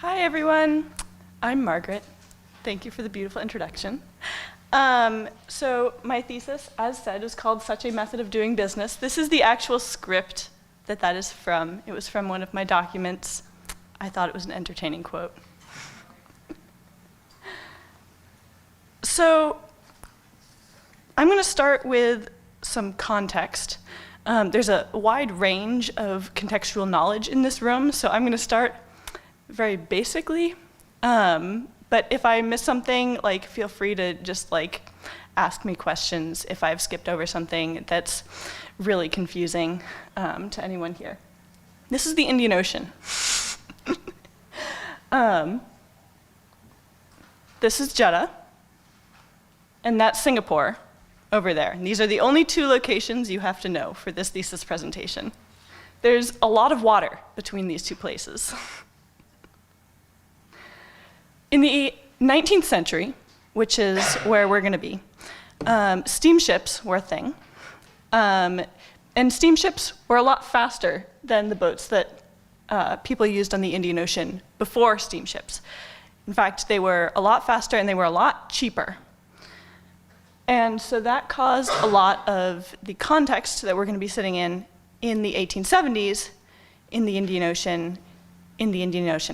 Hi, everyone. I'm Margaret. Thank you for the beautiful introduction. So my thesis, as said, is called Such a Method of Doing Business. This is the actual script that is from. It was from one of my documents. I thought it was an entertaining quote. So I'm going to start with some context. There's a wide range of contextual knowledge in this room, so I'm going to start very basically. But if I miss something, feel free to just ask me questions if I've skipped over something that's really confusing to anyone here. This is the Indian Ocean. This is Jeddah, and that's Singapore over there. And these are the only two locations you have to know for this thesis presentation. There's a lot of water between these two places. In the 19th century, which is where we're going to be, steamships were a thing. And steamships were a lot faster than the boats that people used on the Indian Ocean before steamships. In fact, they were a lot faster and they were a lot cheaper. And so that caused a lot of the context that we're going to be sitting in the 1870s in the Indian Ocean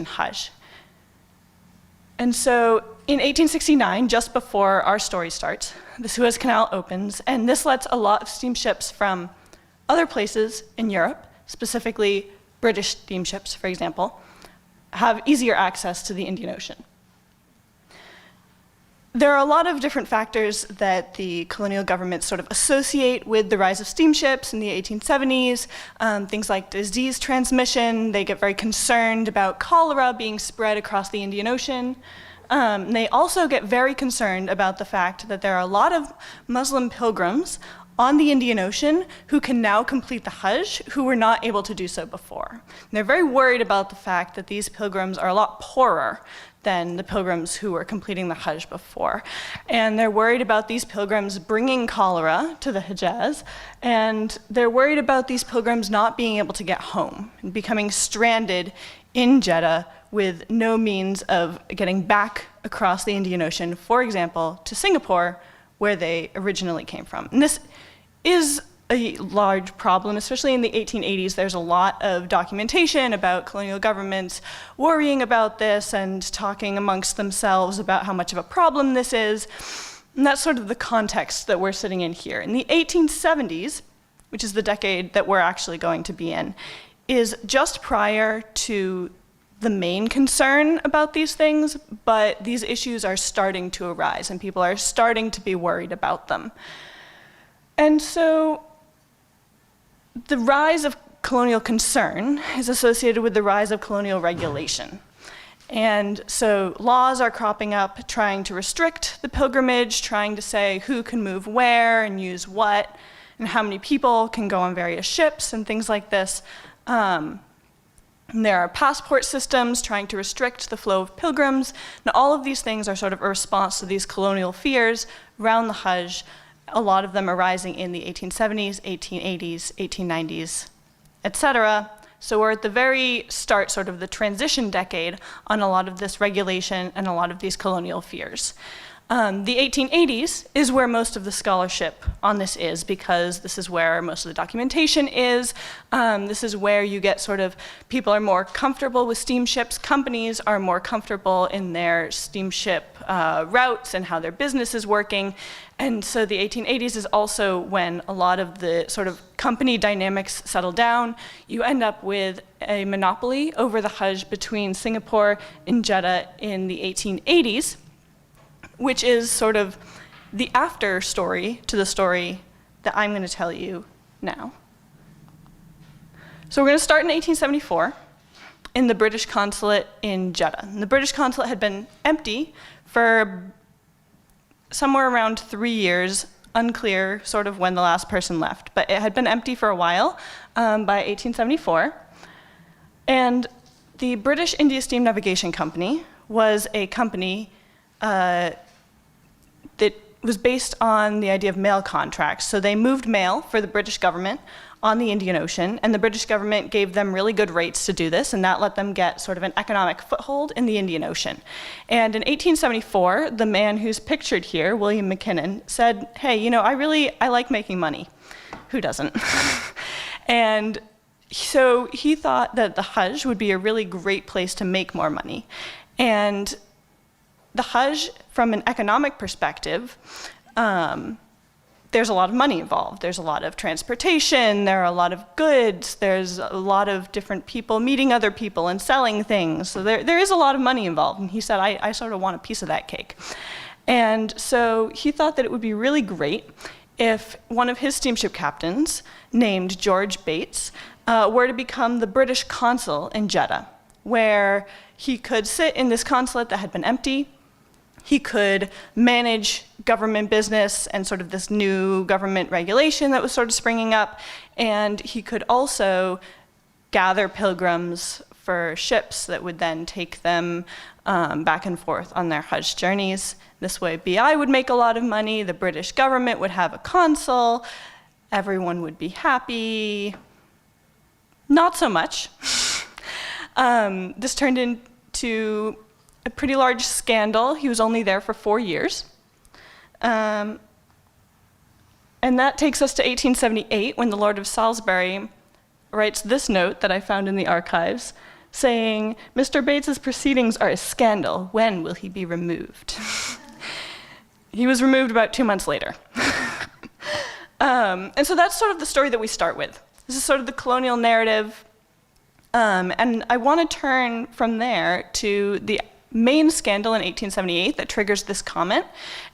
Hajj. And so in 1869, just before our story starts, the Suez Canal opens, and this lets a lot of steamships from other places in Europe, specifically British steamships, for example, have easier access to the Indian Ocean. There are a lot of different factors that the colonial governments sort of associate with the rise of steamships in the 1870s, things like disease transmission. They get very concerned about cholera being spread across the Indian Ocean. They also get very concerned about the fact that there are a lot of Muslim pilgrims on the Indian Ocean who can now complete the Hajj, who were not able to do so before. And they're very worried about the fact that these pilgrims are a lot poorer than the pilgrims who were completing the Hajj before. And they're worried about these pilgrims bringing cholera to the Hijaz, and they're worried about these pilgrims not being able to get home and becoming stranded in Jeddah with no means of getting back across the Indian Ocean, for example, to Singapore, where they originally came from. And this is a large problem, especially in the 1880s. There's a lot of documentation about colonial governments worrying about this and talking amongst themselves about how much of a problem this is. And that's sort of the context that we're sitting in here. In the 1870s, which is the decade that we're actually going to be in, is just prior to the main concern about these things, but these issues are starting to arise and people are starting to be worried about them. And so the rise of colonial concern is associated with the rise of colonial regulation. And so laws are cropping up trying to restrict the pilgrimage, trying to say who can move where and use what, and how many people can go on various ships and things like this. And there are passport systems trying to restrict the flow of pilgrims. And all of these things are sort of a response to these colonial fears around the Hajj, a lot of them arising in the 1870s, 1880s, 1890s, etc. So we're at the very start, sort of the transition decade, on a lot of this regulation and a lot of these colonial fears. The 1880s is where most of the scholarship on this is, because this is where most of the documentation is. This is where you get sort of, people are more comfortable with steamships, companies are more comfortable in their steamship routes and how their business is working. And so the 1880s is also when a lot of the sort of company dynamics settle down. You end up with a monopoly over the Hajj between Singapore and Jeddah in the 1880s, which is sort of the after story to the story that I'm going to tell you now. So we're going to start in 1874 in the British consulate in Jeddah. And the British consulate had been empty for somewhere around 3 years, unclear sort of when the last person left, but it had been empty for a while by 1874. And the British India Steam Navigation Company was a company that was based on the idea of mail contracts. So they moved mail for the British government on the Indian Ocean, and the British government gave them really good rates to do this, and that let them get sort of an economic foothold in the Indian Ocean. And in 1874, the man who's pictured here, William McKinnon, said, hey, you know, I like making money. Who doesn't? And so he thought that the Hajj would be a really great place to make more money. And the Hajj, from an economic perspective, there's a lot of money involved. There's a lot of transportation, there are a lot of goods, there's a lot of different people meeting other people and selling things. So there is a lot of money involved. And he said, I sort of want a piece of that cake. And so he thought that it would be really great if one of his steamship captains, named George Bates, were to become the British consul in Jeddah, where he could sit in this consulate that had been empty. He could manage government business and sort of this new government regulation that was sort of springing up. And he could also gather pilgrims for ships that would then take them back and forth on their Hajj journeys. This way, BI would make a lot of money, the British government would have a consul, everyone would be happy. Not so much. This turned into a pretty large scandal. He was only there for 4 years. And that takes us to 1878, when the Lord of Salisbury writes this note that I found in the archives, saying, Mr. Bates's proceedings are a scandal. When will he be removed? He was removed about 2 months later. And so that's sort of the story that we start with. This is sort of the colonial narrative. And I want to turn from there to the main scandal in 1878 that triggers this comment,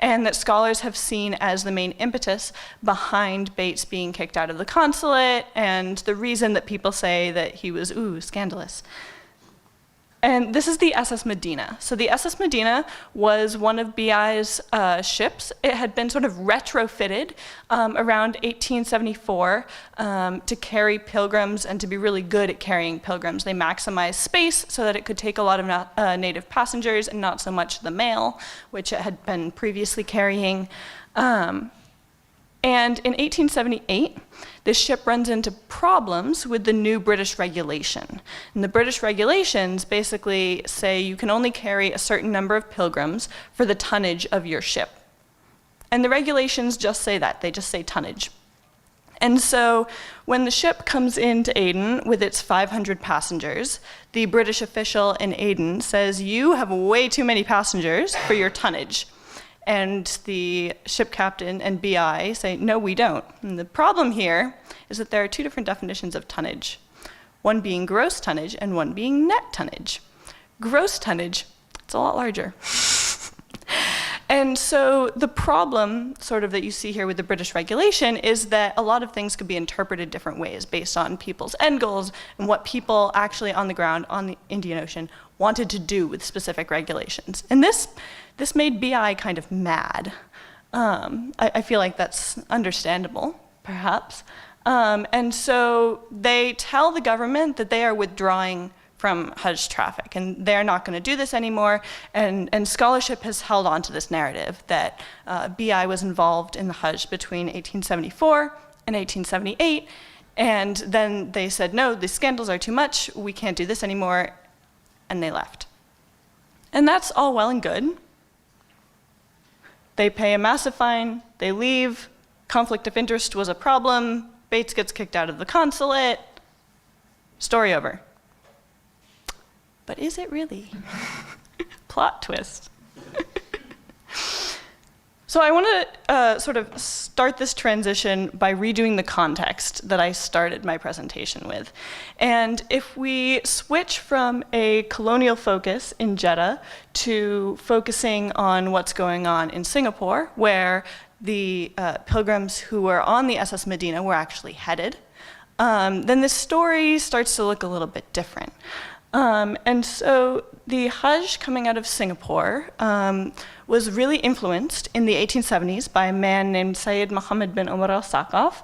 and that scholars have seen as the main impetus behind Bates being kicked out of the consulate, and the reason that people say that he was, scandalous. And this is the SS Medina. So the SS Medina was one of BI's ships. It had been sort of retrofitted around 1874 to carry pilgrims and to be really good at carrying pilgrims. They maximized space so that it could take a lot of native passengers and not so much the mail, which it had been previously carrying. And in 1878, this ship runs into problems with the new British regulation. And the British regulations basically say you can only carry a certain number of pilgrims for the tonnage of your ship. And the regulations just say that, they just say tonnage. And so when the ship comes into Aden with its 500 passengers, the British official in Aden says, you have way too many passengers for your tonnage. And the ship captain and BI say, no, we don't. And the problem here is that there are two different definitions of tonnage, one being gross tonnage and one being net tonnage. Gross tonnage, it's a lot larger. And so the problem sort of that you see here with the British regulation is that a lot of things could be interpreted different ways based on people's end goals and what people actually on the ground on the Indian Ocean wanted to do with specific regulations. And this made BI kind of mad. I feel like that's understandable, perhaps. And so they tell the government that they are withdrawing from Hajj traffic, and they're not going to do this anymore. And scholarship has held on to this narrative that BI was involved in the Hajj between 1874 and 1878, and then they said, no, the scandals are too much, we can't do this anymore, and they left. And that's all well and good. They pay a massive fine, they leave, conflict of interest was a problem, Bates gets kicked out of the consulate, story over. But is it really? Plot twist. So I want to sort of start this transition by redoing the context that I started my presentation with. And if we switch from a colonial focus in Jeddah to focusing on what's going on in Singapore, where the pilgrims who were on the SS Medina were actually headed, then this story starts to look a little bit different. And so the Hajj coming out of Singapore was really influenced in the 1870s by a man named Syed Muhammad bin Umar al-Saqaf.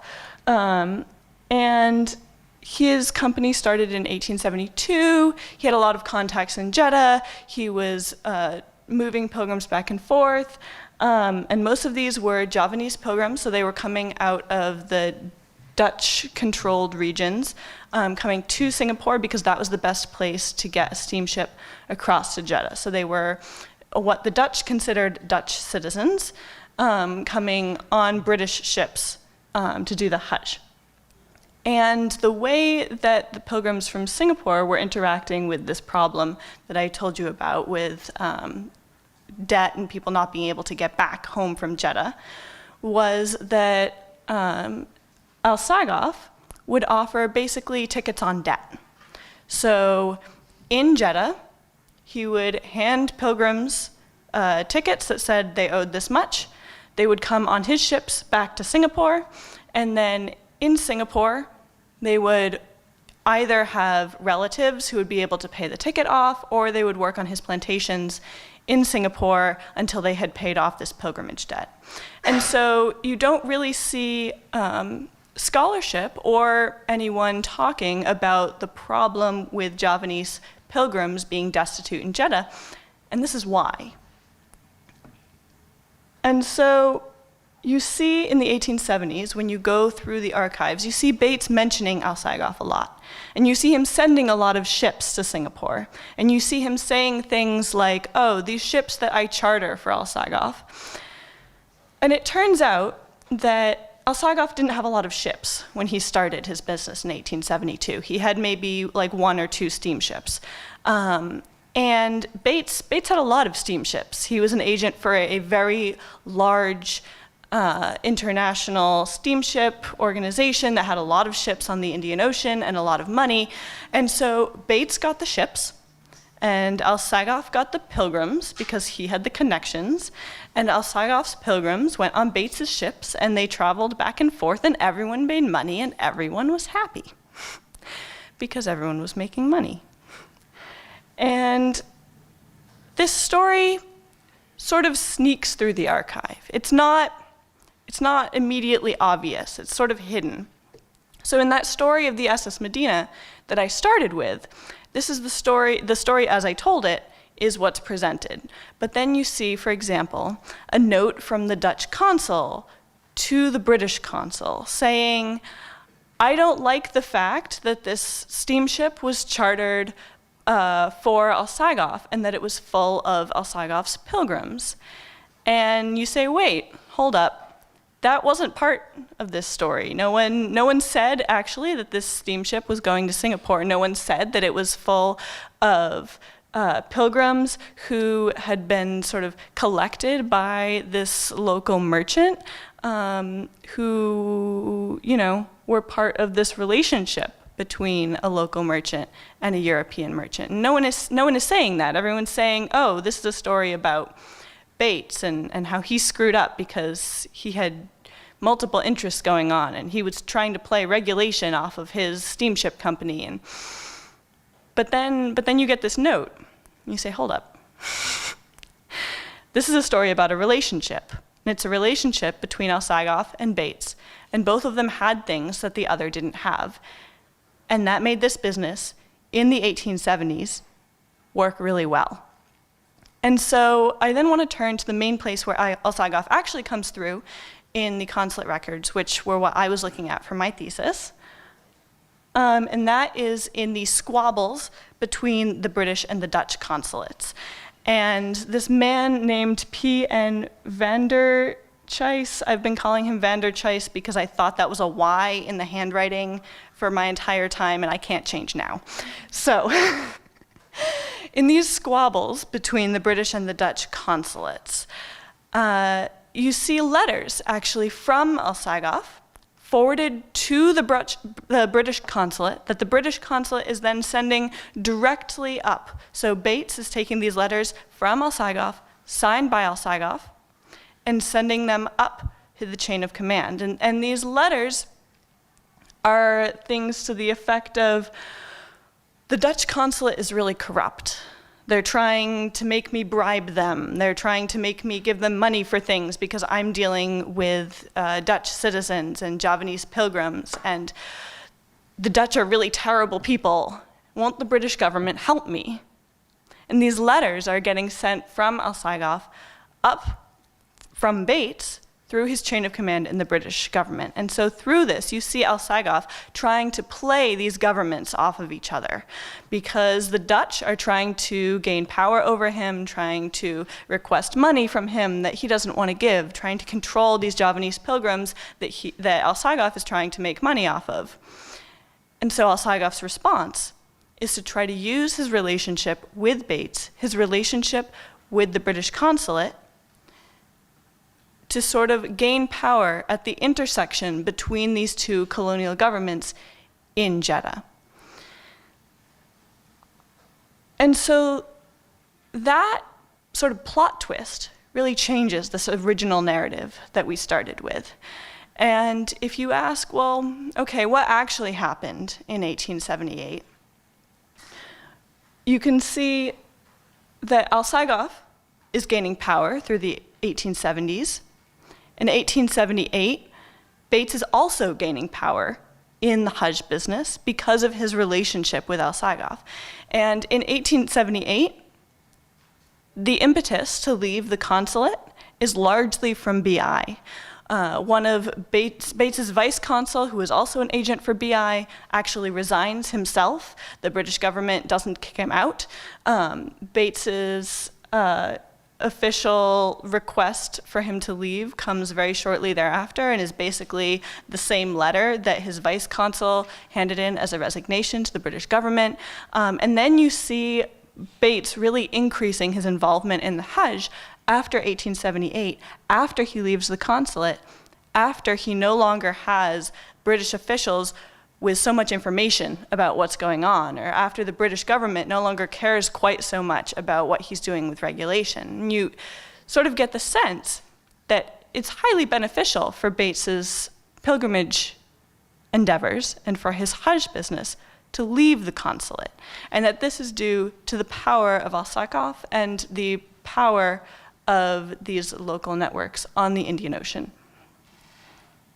And his company started in 1872. He had a lot of contacts in Jeddah. He was moving pilgrims back and forth. And most of these were Javanese pilgrims, so they were coming out of the Dutch-controlled regions, coming to Singapore because that was the best place to get a steamship across to Jeddah. So they were what the Dutch considered Dutch citizens, coming on British ships to do the Hajj. And the way that the pilgrims from Singapore were interacting with this problem that I told you about with debt and people not being able to get back home from Jeddah was that Al-Sagaf would offer basically tickets on debt. So in Jeddah, he would hand pilgrims tickets that said they owed this much. They would come on his ships back to Singapore, and then in Singapore, they would either have relatives who would be able to pay the ticket off, or they would work on his plantations in Singapore until they had paid off this pilgrimage debt. And so you don't really see scholarship or anyone talking about the problem with Javanese pilgrims being destitute in Jeddah, and this is why. And so you see in the 1870s, when you go through the archives, you see Bates mentioning Al-Sagaf a lot. And you see him sending a lot of ships to Singapore. And you see him saying things like, oh, these ships that I charter for Al-Sagaf. And it turns out that Al-Sagaf didn't have a lot of ships when he started his business in 1872. He had maybe like 1 or 2 steamships. And Bates had a lot of steamships. He was an agent for a very large international steamship organization that had a lot of ships on the Indian Ocean and a lot of money. And so Bates got the ships, and Al-Sagaf got the pilgrims because he had the connections. And Al-Sagaf's pilgrims went on Bates's ships, and they traveled back and forth, and everyone made money, and everyone was happy because everyone was making money. And this story sort of sneaks through the archive. It's not immediately obvious, it's sort of hidden. So in that story of the SS Medina that I started with, this is the story as I told it is what's presented. But then you see, for example, a note from the Dutch consul to the British consul saying, I don't like the fact that this steamship was chartered for Al-Sagaf and that it was full of Al-Sagaf's pilgrims. And you say, wait, hold up. That wasn't part of this story. No one said, actually, that this steamship was going to Singapore. No one said that it was full of pilgrims who had been sort of collected by this local merchant who, were part of this relationship between a local merchant and a European merchant. And no one is saying that. Everyone's saying, oh, this is a story about Bates and how he screwed up because he had multiple interests going on and he was trying to play regulation off of his steamship company. But then you get this note. And you say, hold up. This is a story about a relationship. And it's a relationship between Al-Sagaf and Bates. And both of them had things that the other didn't have. And that made this business in the 1870s work really well. And so I then want to turn to the main place where Al-Sagaf actually comes through in the consulate records, which were what I was looking at for my thesis. And that is in the squabbles between the British and the Dutch consulates. And this man named P.N. van der Chijs, I've been calling him van der Chijs because I thought that was a Y in the handwriting for my entire time, and I can't change now. So in these squabbles between the British and the Dutch consulates, you see letters actually from Al-Sagaf forwarded to the British consulate that the British consulate is then sending directly up. So Bates is taking these letters from Al-Sagaf, signed by Al-Sagaf, and sending them up to the chain of command. And these letters are things to the effect of, the Dutch consulate is really corrupt. They're trying to make me bribe them. They're trying to make me give them money for things because I'm dealing with Dutch citizens and Javanese pilgrims, and the Dutch are really terrible people. Won't the British government help me? And these letters are getting sent from Al-Sagaf up from Bates through his chain of command in the British government. And so through this, you see Al-Sagoff trying to play these governments off of each other, because the Dutch are trying to gain power over him, trying to request money from him that he doesn't want to give, trying to control these Javanese pilgrims that Al-Sagoff is trying to make money off of. And so Al-Sagoff's response is to try to use his relationship with Bates, his relationship with the British consulate, to sort of gain power at the intersection between these two colonial governments in Jeddah. And so that sort of plot twist really changes this original narrative that we started with. And if you ask, well, okay, what actually happened in 1878? You can see that Al-Sagoff is gaining power through the 1870s. In 1878, Bates is also gaining power in the Hajj business because of his relationship with Al-Sagoff. And in 1878, the impetus to leave the consulate is largely from BI. One of Bates's vice consul, who is also an agent for BI, actually resigns himself. The British government doesn't kick him out. Bates's official request for him to leave comes very shortly thereafter and is basically the same letter that his vice consul handed in as a resignation to the British government. And then you see Bates really increasing his involvement in the Hajj after 1878, after he leaves the consulate, after he no longer has British officials with so much information about what's going on, or after the British government no longer cares quite so much about what he's doing with regulation. And you sort of get the sense that it's highly beneficial for Bates's pilgrimage endeavors and for his Hajj business to leave the consulate, and that this is due to the power of Al-Sagoff and the power of these local networks on the Indian Ocean.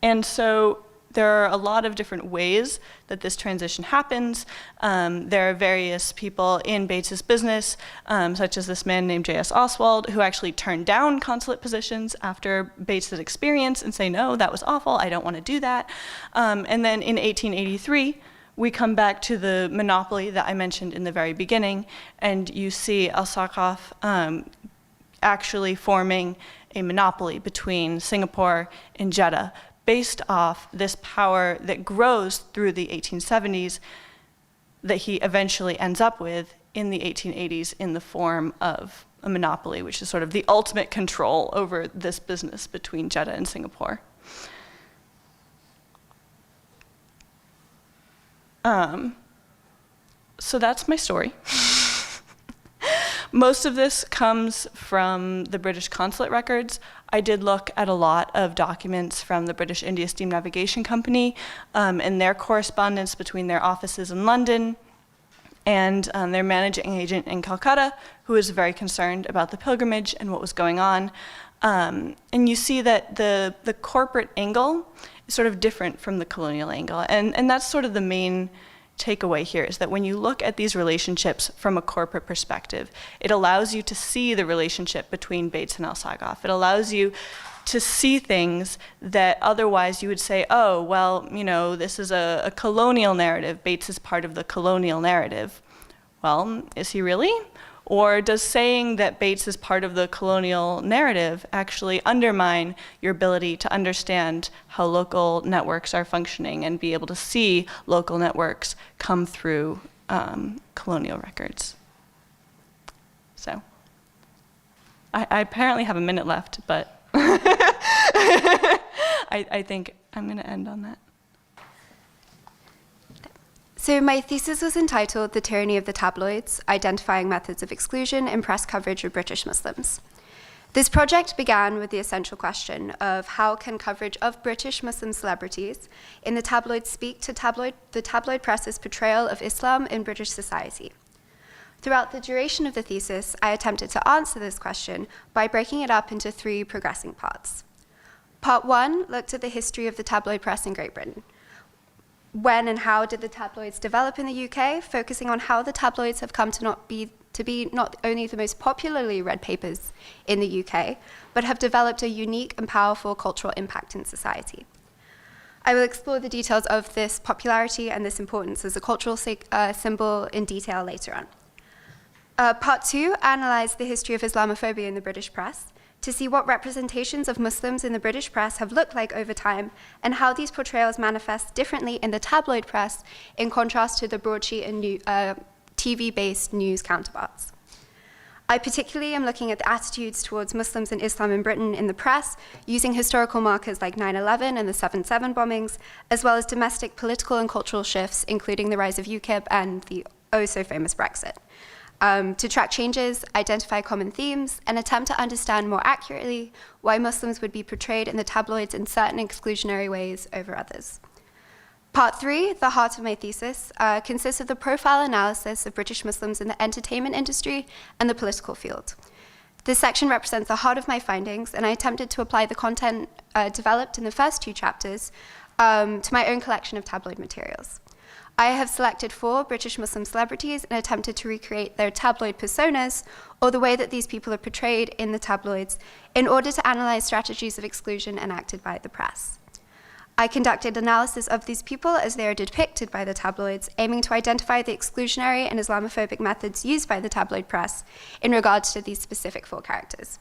And so there are a lot of different ways that this transition happens. There are various people in Bates's business, such as this man named J.S. Oswald, who actually turned down consulate positions after Bates's experience and say, no, that was awful, I don't want to do that. And then in 1883, we come back to the monopoly that I mentioned in the very beginning, and you see Al-Sagoff actually forming a monopoly between Singapore and Jeddah, based off this power that grows through the 1870s that he eventually ends up with in the 1880s in the form of a monopoly, which is sort of the ultimate control over this business between Jeddah and Singapore. So that's my story. Most of this comes from the British consulate records. I did look at a lot of documents from the British India Steam Navigation Company and their correspondence between their offices in London and their managing agent in Calcutta, who was very concerned about the pilgrimage and what was going on. And you see that the corporate angle is sort of different from the colonial angle. And that's sort of the main takeaway here, is that when you look at these relationships from a corporate perspective, it allows you to see the relationship between Bates and Al-Sagoff. It allows you to see things that otherwise you would say, oh, well, you know, this is a colonial narrative. Bates is part of the colonial narrative. Well, is he really? Or does saying that Bates is part of the colonial narrative actually undermine your ability to understand how local networks are functioning and be able to see local networks come through colonial records? So, I apparently have a minute left, but I think I'm going to end on that. So my thesis was entitled The Tyranny of the Tabloids, Identifying Methods of Exclusion in Press Coverage of British Muslims. This project began with the essential question of how can coverage of British Muslim celebrities in the tabloids speak to the tabloid press's portrayal of Islam in British society. Throughout the duration of the thesis, I attempted to answer this question by breaking it up into 3 progressing parts. Part 1 looked at the history of the tabloid press in Great Britain. When and how did the tabloids develop in the UK, focusing on how the tabloids have come to not be to be not only the most popularly read papers in the UK, but have developed a unique and powerful cultural impact in society. I will explore the details of this popularity and this importance as a cultural symbol in detail later on. Part 2 analysed the history of Islamophobia in the British press to see what representations of Muslims in the British press have looked like over time and how these portrayals manifest differently in the tabloid press in contrast to the broadsheet and TV-based news counterparts. I particularly am looking at the attitudes towards Muslims and Islam in Britain in the press, using historical markers like 9/11 and the 7/7 bombings, as well as domestic political and cultural shifts, including the rise of UKIP and the oh-so-famous Brexit, to track changes, identify common themes, and attempt to understand more accurately why Muslims would be portrayed in the tabloids in certain exclusionary ways over others. Part 3, the heart of my thesis, consists of the profile analysis of British Muslims in the entertainment industry and the political field. This section represents the heart of my findings, and I attempted to apply the content developed in the first 2 chapters to my own collection of tabloid materials. I have selected 4 British Muslim celebrities and attempted to recreate their tabloid personas, or the way that these people are portrayed in the tabloids, in order to analyze strategies of exclusion enacted by the press. I conducted analysis of these people as they are depicted by the tabloids, aiming to identify the exclusionary and Islamophobic methods used by the tabloid press in regards to these specific 4 characters.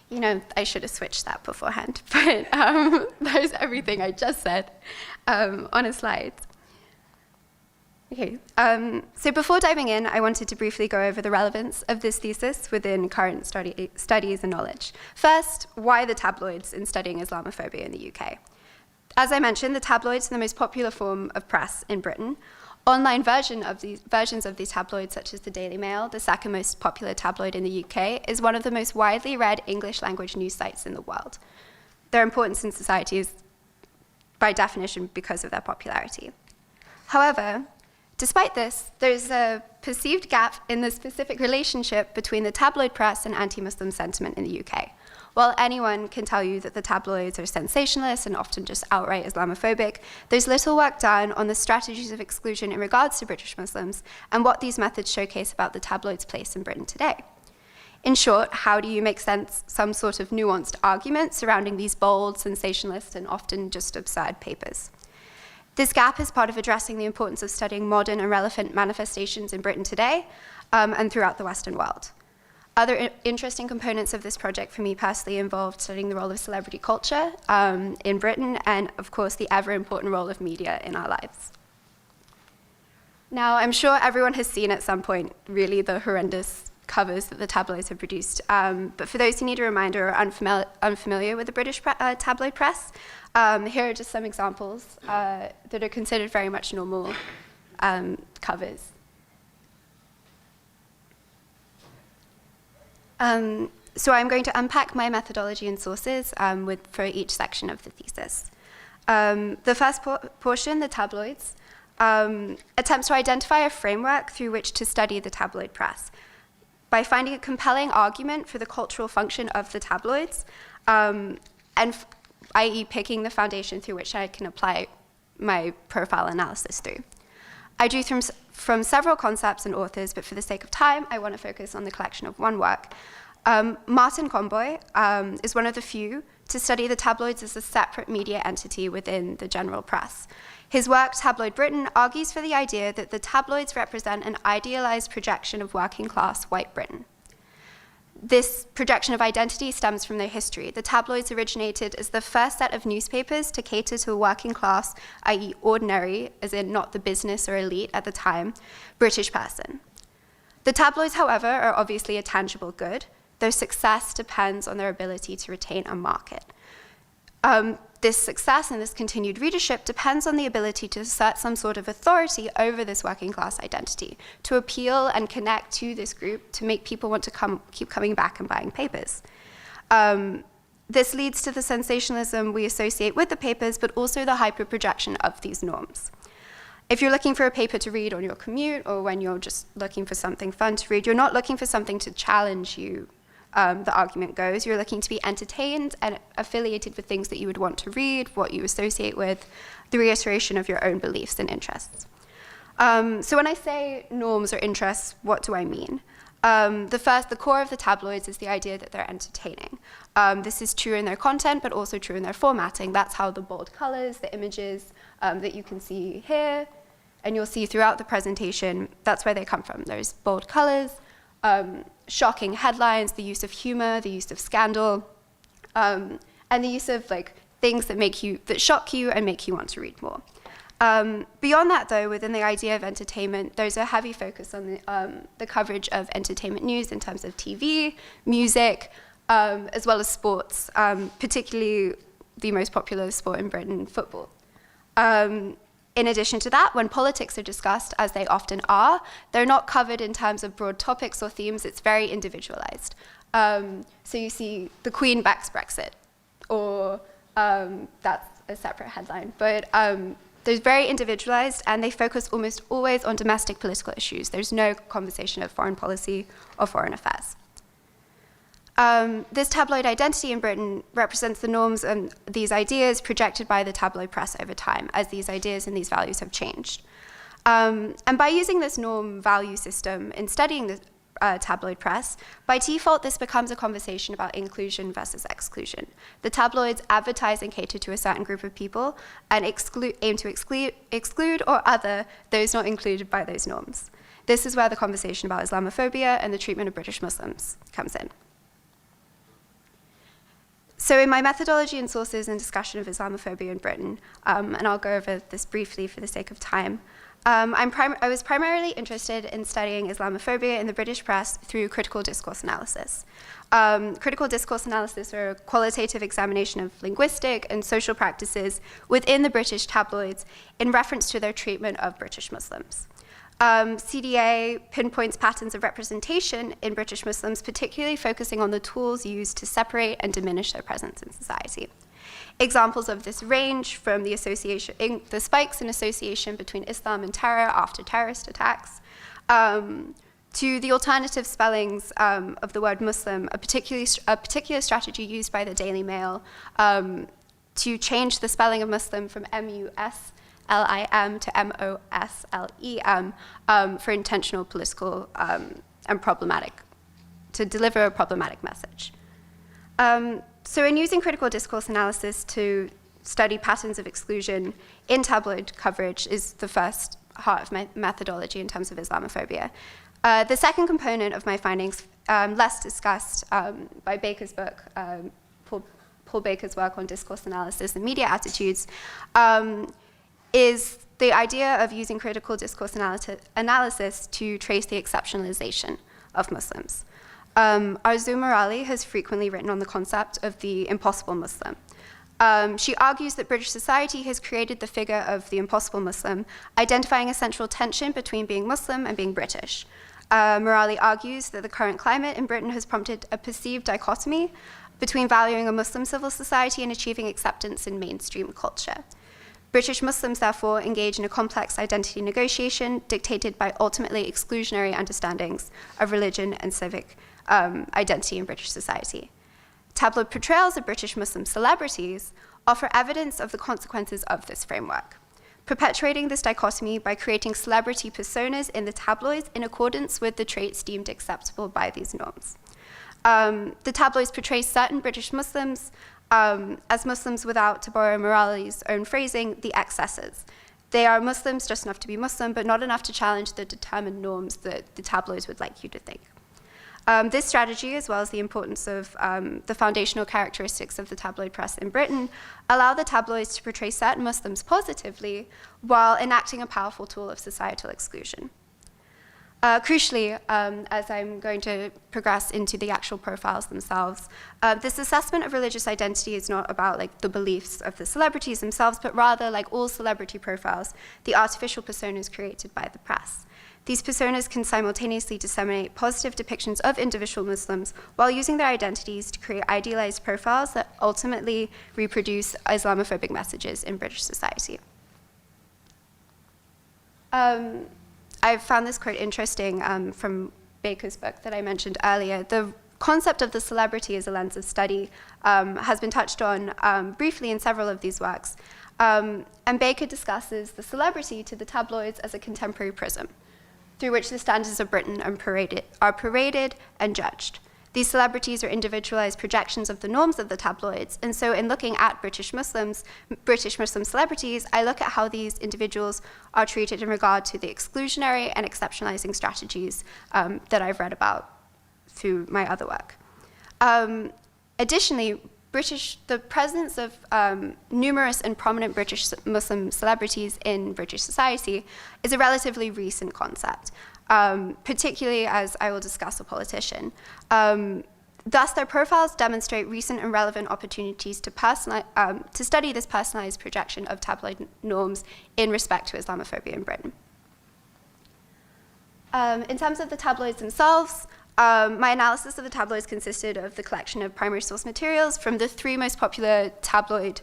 You know, I should have switched that beforehand, but that is everything I just said on a slide. Okay, so before diving in, I wanted to briefly go over the relevance of this thesis within current studies and knowledge. First, why the tabloids in studying Islamophobia in the UK? As I mentioned, the tabloids are the most popular form of press in Britain. Online versions of these tabloids, such as the Daily Mail, the second most popular tabloid in the UK, is one of the most widely read English-language news sites in the world. Their importance in society is, by definition, because of their popularity. However, despite this, there's a perceived gap in the specific relationship between the tabloid press and anti-Muslim sentiment in the UK. While anyone can tell you that the tabloids are sensationalist and often just outright Islamophobic, there's little work done on the strategies of exclusion in regards to British Muslims and what these methods showcase about the tabloids' place in Britain today. In short, how do you make sense some sort of nuanced argument surrounding these bold, sensationalist, and often just absurd papers? This gap is part of addressing the importance of studying modern and relevant manifestations in Britain today and throughout the Western world. Other interesting components of this project for me personally involved studying the role of celebrity culture in Britain and, of course, the ever-important role of media in our lives. Now, I'm sure everyone has seen at some point really the horrendous covers that the tabloids have produced, but for those who need a reminder or unfamiliar with the British tabloid press, here are just some examples that are considered very much normal covers. So I'm going to unpack my methodology and sources for each section of the thesis. The first portion, the tabloids, attempts to identify a framework through which to study the tabloid press. By finding a compelling argument for the cultural function of the tabloids, i.e. picking the foundation through which I can apply my profile analysis through. I drew from several concepts and authors, but for the sake of time, I want to focus on the collection of one work. Martin Comboy is one of the few to study the tabloids as a separate media entity within the general press. His work, Tabloid Britain, argues for the idea that the tabloids represent an idealized projection of working-class white Britain. This projection of identity stems from their history. The tabloids originated as the first set of newspapers to cater to a working class, i.e. ordinary, as in not the business or elite at the time, British person. The tabloids, however, are obviously a tangible good. Their success depends on their ability to retain a market. This success and this continued readership depends on the ability to assert some sort of authority over this working class identity, to appeal and connect to this group, to make people want to keep coming back and buying papers. This leads to the sensationalism we associate with the papers, but also the hyper-projection of these norms. If you're looking for a paper to read on your commute, or when you're just looking for something fun to read, you're not looking for something to challenge you. The argument goes, you're looking to be entertained and affiliated with things that you would want to read, what you associate with, the reiteration of your own beliefs and interests. So when I say norms or interests, what do I mean? The core of the tabloids is the idea that they're entertaining. This is true in their content, but also true in their formatting. That's how the bold colors, the images that you can see here, and you'll see throughout the presentation, that's where they come from. There's bold colors, shocking headlines, the use of humor, the use of scandal, and the use of things that shock you and make you want to read more. Beyond that, though, within the idea of entertainment, there's a heavy focus on the coverage of entertainment news in terms of TV, music, as well as sports, particularly the most popular sport in Britain, football. In addition to that, when politics are discussed, as they often are, they're not covered in terms of broad topics or themes. It's very individualized. So you see the Queen backs Brexit, or that's a separate headline. But they're very individualized, and they focus almost always on domestic political issues. There's no conversation of foreign policy or foreign affairs. This tabloid identity in Britain represents the norms and these ideas projected by the tabloid press over time, as these ideas and these values have changed. And by using this norm value system in studying the tabloid press, by default, this becomes a conversation about inclusion versus exclusion. The tabloids advertise and cater to a certain group of people and aim to exclude or other those not included by those norms. This is where the conversation about Islamophobia and the treatment of British Muslims comes in. So in my methodology and sources and discussion of Islamophobia in Britain, and I'll go over this briefly for the sake of time, I was primarily interested in studying Islamophobia in the British press through critical discourse analysis. Critical discourse analysis are a qualitative examination of linguistic and social practices within the British tabloids in reference to their treatment of British Muslims. CDA pinpoints patterns of representation in British Muslims, particularly focusing on the tools used to separate and diminish their presence in society. Examples of this range from the spikes in association between Islam and terror after terrorist attacks, to the alternative spellings of the word Muslim, a particular strategy used by the Daily Mail to change the spelling of Muslim from M-U-S-L-I-M to M-O-S-L-E-M for intentional political and problematic, to deliver a problematic message. So in using critical discourse analysis to study patterns of exclusion in tabloid coverage is the first heart of my methodology in terms of Islamophobia. The second component of my findings, less discussed by Baker's book, Paul Baker's work on discourse analysis and media attitudes, is the idea of using critical discourse analysis to trace the exceptionalization of Muslims. Arzu Morali has frequently written on the concept of the impossible Muslim. She argues that British society has created the figure of the impossible Muslim, identifying a central tension between being Muslim and being British. Morali argues that the current climate in Britain has prompted a perceived dichotomy between valuing a Muslim civil society and achieving acceptance in mainstream culture. British Muslims, therefore, engage in a complex identity negotiation dictated by ultimately exclusionary understandings of religion and civic identity in British society. Tabloid portrayals of British Muslim celebrities offer evidence of the consequences of this framework, perpetuating this dichotomy by creating celebrity personas in the tabloids in accordance with the traits deemed acceptable by these norms. The tabloids portray certain British Muslims as Muslims without, to borrow Morali's own phrasing, the excesses. They are Muslims just enough to be Muslim, but not enough to challenge the determined norms that the tabloids would like you to think. This strategy, as well as the importance of the foundational characteristics of the tabloid press in Britain, allow the tabloids to portray certain Muslims positively while enacting a powerful tool of societal exclusion. Crucially, as I'm going to progress into the actual profiles themselves, this assessment of religious identity is not about the beliefs of the celebrities themselves, but rather, like all celebrity profiles, the artificial personas created by the press. These personas can simultaneously disseminate positive depictions of individual Muslims while using their identities to create idealized profiles that ultimately reproduce Islamophobic messages in British society. I found this quote interesting from Baker's book that I mentioned earlier. The concept of the celebrity as a lens of study has been touched on briefly in several of these works. And Baker discusses the celebrity to the tabloids as a contemporary prism, through which the standards of Britain are paraded and judged. These celebrities are individualized projections of the norms of the tabloids, and so in looking at British Muslim celebrities, I look at how these individuals are treated in regard to the exclusionary and exceptionalizing strategies that I've read about through my other work. Additionally, the presence of numerous and prominent British Muslim celebrities in British society is a relatively recent concept, particularly as I will discuss a politician. Thus, their profiles demonstrate recent and relevant opportunities to study this personalized projection of tabloid norms in respect to Islamophobia in Britain. In terms of the tabloids themselves, my analysis of the tabloids consisted of the collection of primary source materials from the three most popular tabloid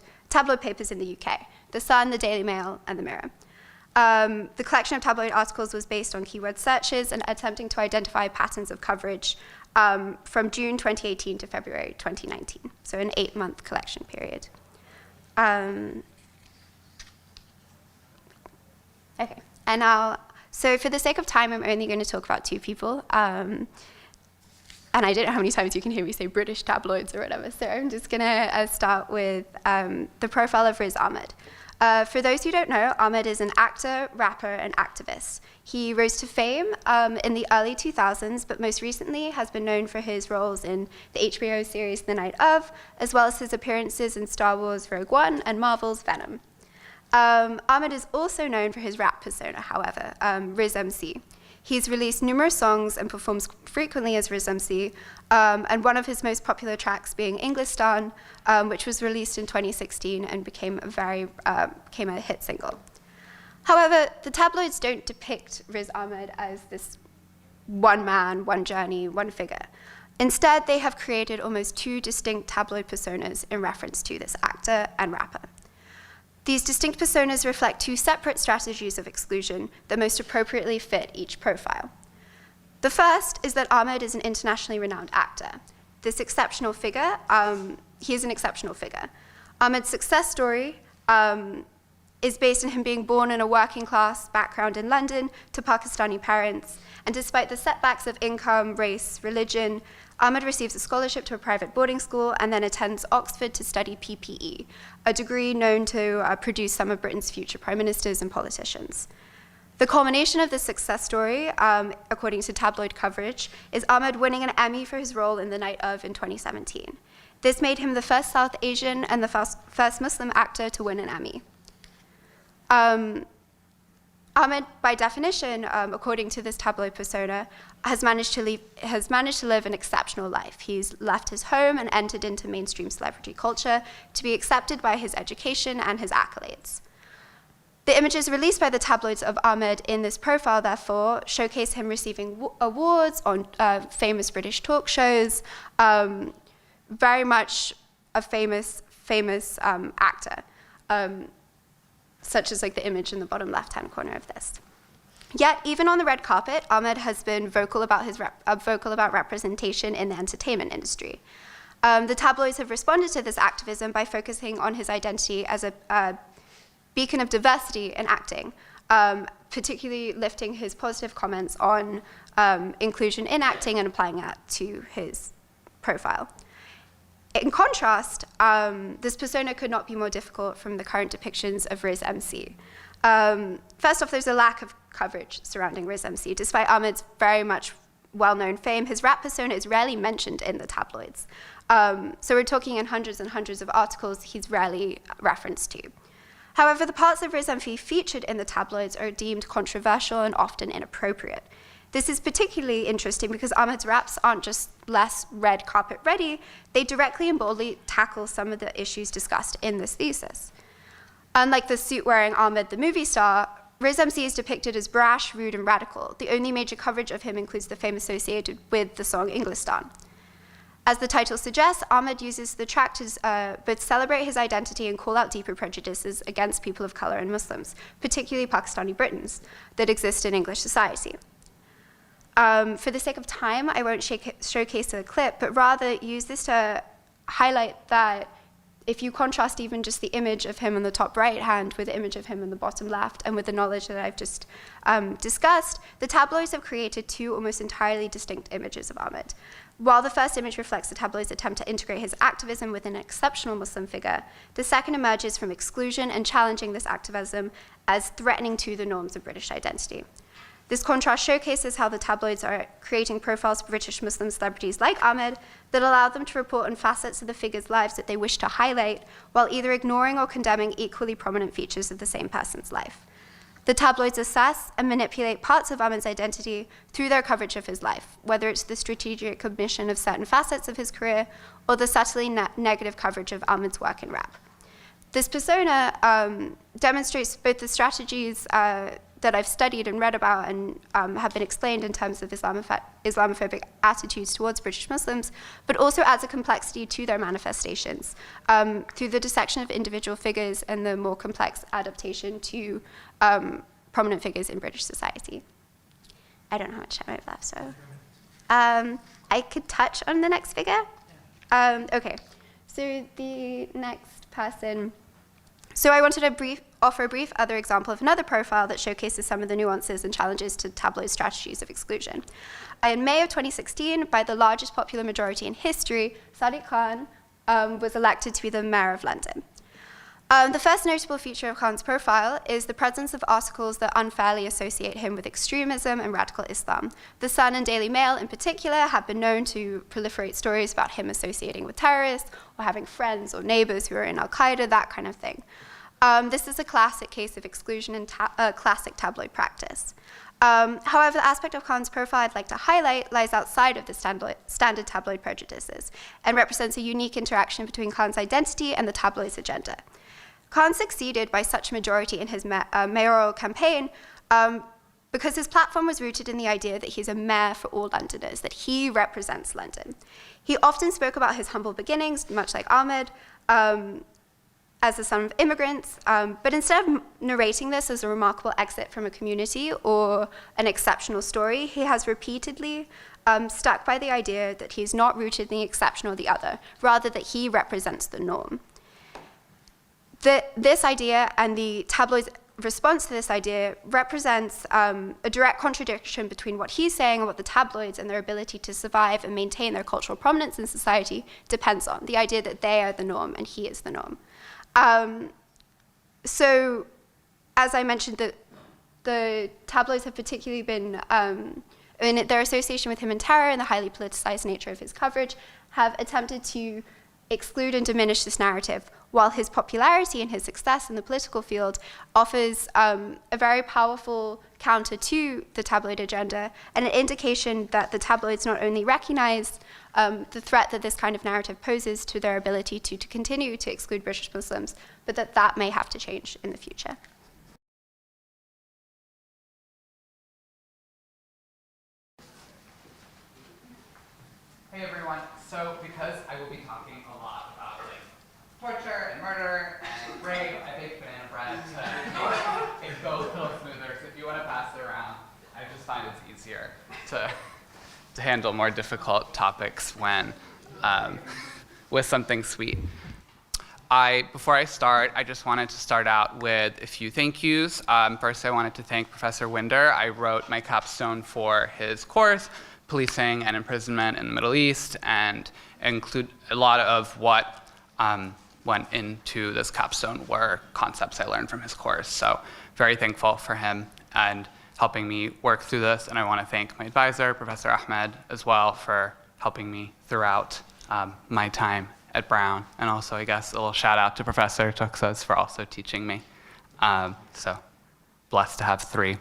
papers in the UK, The Sun, the Daily Mail, and the Mirror. The collection of tabloid articles was based on keyword searches and attempting to identify patterns of coverage from June 2018 to February 2019, so an 8-month collection period. Okay, and now, so for the sake of time, I'm only going to talk about two people. And I don't know how many times you can hear me say British tabloids or whatever, so I'm just going to start with the profile of Riz Ahmed. For those who don't know, Ahmed is an actor, rapper, and activist. He rose to fame in the early 2000s, but most recently has been known for his roles in the HBO series The Night Of, as well as his appearances in Star Wars Rogue One and Marvel's Venom. Ahmed is also known for his rap persona, however, Riz MC. He's released numerous songs and performs frequently as Riz MC, and one of his most popular tracks being Englistan, which was released in 2016 and became a hit single. However, the tabloids don't depict Riz Ahmed as this one man, one journey, one figure. Instead, they have created almost two distinct tabloid personas in reference to this actor and rapper. These distinct personas reflect two separate strategies of exclusion that most appropriately fit each profile. The first is that Ahmed is an internationally renowned actor. This exceptional figure, he is an exceptional figure. Ahmed's success story is based on him being born in a working class background in London to Pakistani parents, and despite the setbacks of income, race, religion, Ahmed receives a scholarship to a private boarding school and then attends Oxford to study PPE, a degree known to produce some of Britain's future prime ministers and politicians. The culmination of this success story, according to tabloid coverage, is Ahmed winning an Emmy for his role in The Night Of in 2017. This made him the first South Asian and the first Muslim actor to win an Emmy. Ahmed, by definition, according to this tabloid persona, has managed to live an exceptional life. He's left his home and entered into mainstream celebrity culture to be accepted by his education and his accolades. The images released by the tabloids of Ahmed in this profile, therefore, showcase him receiving awards on famous British talk shows, very much a famous actor, such as like the image in the bottom left-hand corner of this. Yet, even on the red carpet, Ahmed has been vocal about representation in the entertainment industry. The tabloids have responded to this activism by focusing on his identity as a beacon of diversity in acting, particularly lifting his positive comments on inclusion in acting and applying that to his profile. In contrast, this persona could not be more difficult from the current depictions of Riz MC. First off, there's a lack of coverage surrounding Riz MC. Despite Ahmed's very much well-known fame, his rap persona is rarely mentioned in the tabloids. So we're talking in hundreds and hundreds of articles he's rarely referenced to. However, the parts of Riz MC featured in the tabloids are deemed controversial and often inappropriate. This is particularly interesting because Ahmed's raps aren't just less red carpet ready, they directly and boldly tackle some of the issues discussed in this thesis. Unlike the suit-wearing Ahmed the movie star, Riz MC is depicted as brash, rude, and radical. The only major coverage of him includes the fame associated with the song Englistan. As the title suggests, Ahmed uses the track to both celebrate his identity and call out deeper prejudices against people of color and Muslims, particularly Pakistani Britons, that exist in English society. For the sake of time, I won't showcase a clip, but rather use this to highlight that if you contrast even just the image of him on the top right hand with the image of him on the bottom left, and with the knowledge that I've just discussed, the tabloids have created two almost entirely distinct images of Ahmed. While the first image reflects the tabloids' attempt to integrate his activism with an exceptional Muslim figure, the second emerges from exclusion and challenging this activism as threatening to the norms of British identity. This contrast showcases how the tabloids are creating profiles of British Muslim celebrities like Ahmed that allow them to report on facets of the figure's lives that they wish to highlight, while either ignoring or condemning equally prominent features of the same person's life. The tabloids assess and manipulate parts of Ahmed's identity through their coverage of his life, whether it's the strategic omission of certain facets of his career or the subtly negative coverage of Ahmed's work in rap. This persona demonstrates both the strategies that I've studied and read about and have been explained in terms of Islamophobic attitudes towards British Muslims, but also adds a complexity to their manifestations through the dissection of individual figures and the more complex adaptation to prominent figures in British society. I don't know how much time I have left, so I could touch on the next figure. Okay, so the next person. So I wanted to offer a brief other example of another profile that showcases some of the nuances and challenges to tabloid strategies of exclusion. In May of 2016, by the largest popular majority in history, Sadiq Khan was elected to be the mayor of London. The first notable feature of Khan's profile is the presence of articles that unfairly associate him with extremism and radical Islam. The Sun and Daily Mail, in particular, have been known to proliferate stories about him associating with terrorists or having friends or neighbors who are in Al-Qaeda, that kind of thing. This is a classic case of exclusion and classic tabloid practice. However, the aspect of Khan's profile I'd like to highlight lies outside of the standard tabloid prejudices and represents a unique interaction between Khan's identity and the tabloid's agenda. Khan succeeded by such a majority in his mayoral campaign because his platform was rooted in the idea that he's a mayor for all Londoners, that he represents London. He often spoke about his humble beginnings, much like Ahmed, as the son of immigrants, but instead of narrating this as a remarkable exit from a community or an exceptional story, he has repeatedly stuck by the idea that he's not rooted in the exception or the other, rather that he represents the norm. This idea and the tabloid's response to this idea represents a direct contradiction between what he's saying and what the tabloids and their ability to survive and maintain their cultural prominence in society depends on, the idea that they are the norm and he is the norm. So, as I mentioned, the tabloids have particularly been, in their association with him in terror and the highly politicized nature of his coverage, have attempted to exclude and diminish this narrative, while his popularity and his success in the political field offers a very powerful counter to the tabloid agenda and an indication that the tabloids not only recognize the threat that this kind of narrative poses to their ability to continue to exclude British Muslims, but that may have to change in the future. Hey everyone, so because I will be talking a lot about torture and murder and rape, I baked banana bread to make it go a little smoother. So if you want to pass it around, I just find it's easier to handle more difficult topics when with something sweet. Before I start, I just wanted to start out with a few thank yous. First, I wanted to thank Professor Winder. I wrote my capstone for his course, Policing and Imprisonment in the Middle East, and include a lot of what went into this capstone were concepts I learned from his course. So very thankful for him and helping me work through this. And I want to thank my advisor, Professor Ahmed, as well for helping me throughout my time at Brown. And also, I guess, a little shout out to Professor Tuxas for also teaching me. So blessed to have three.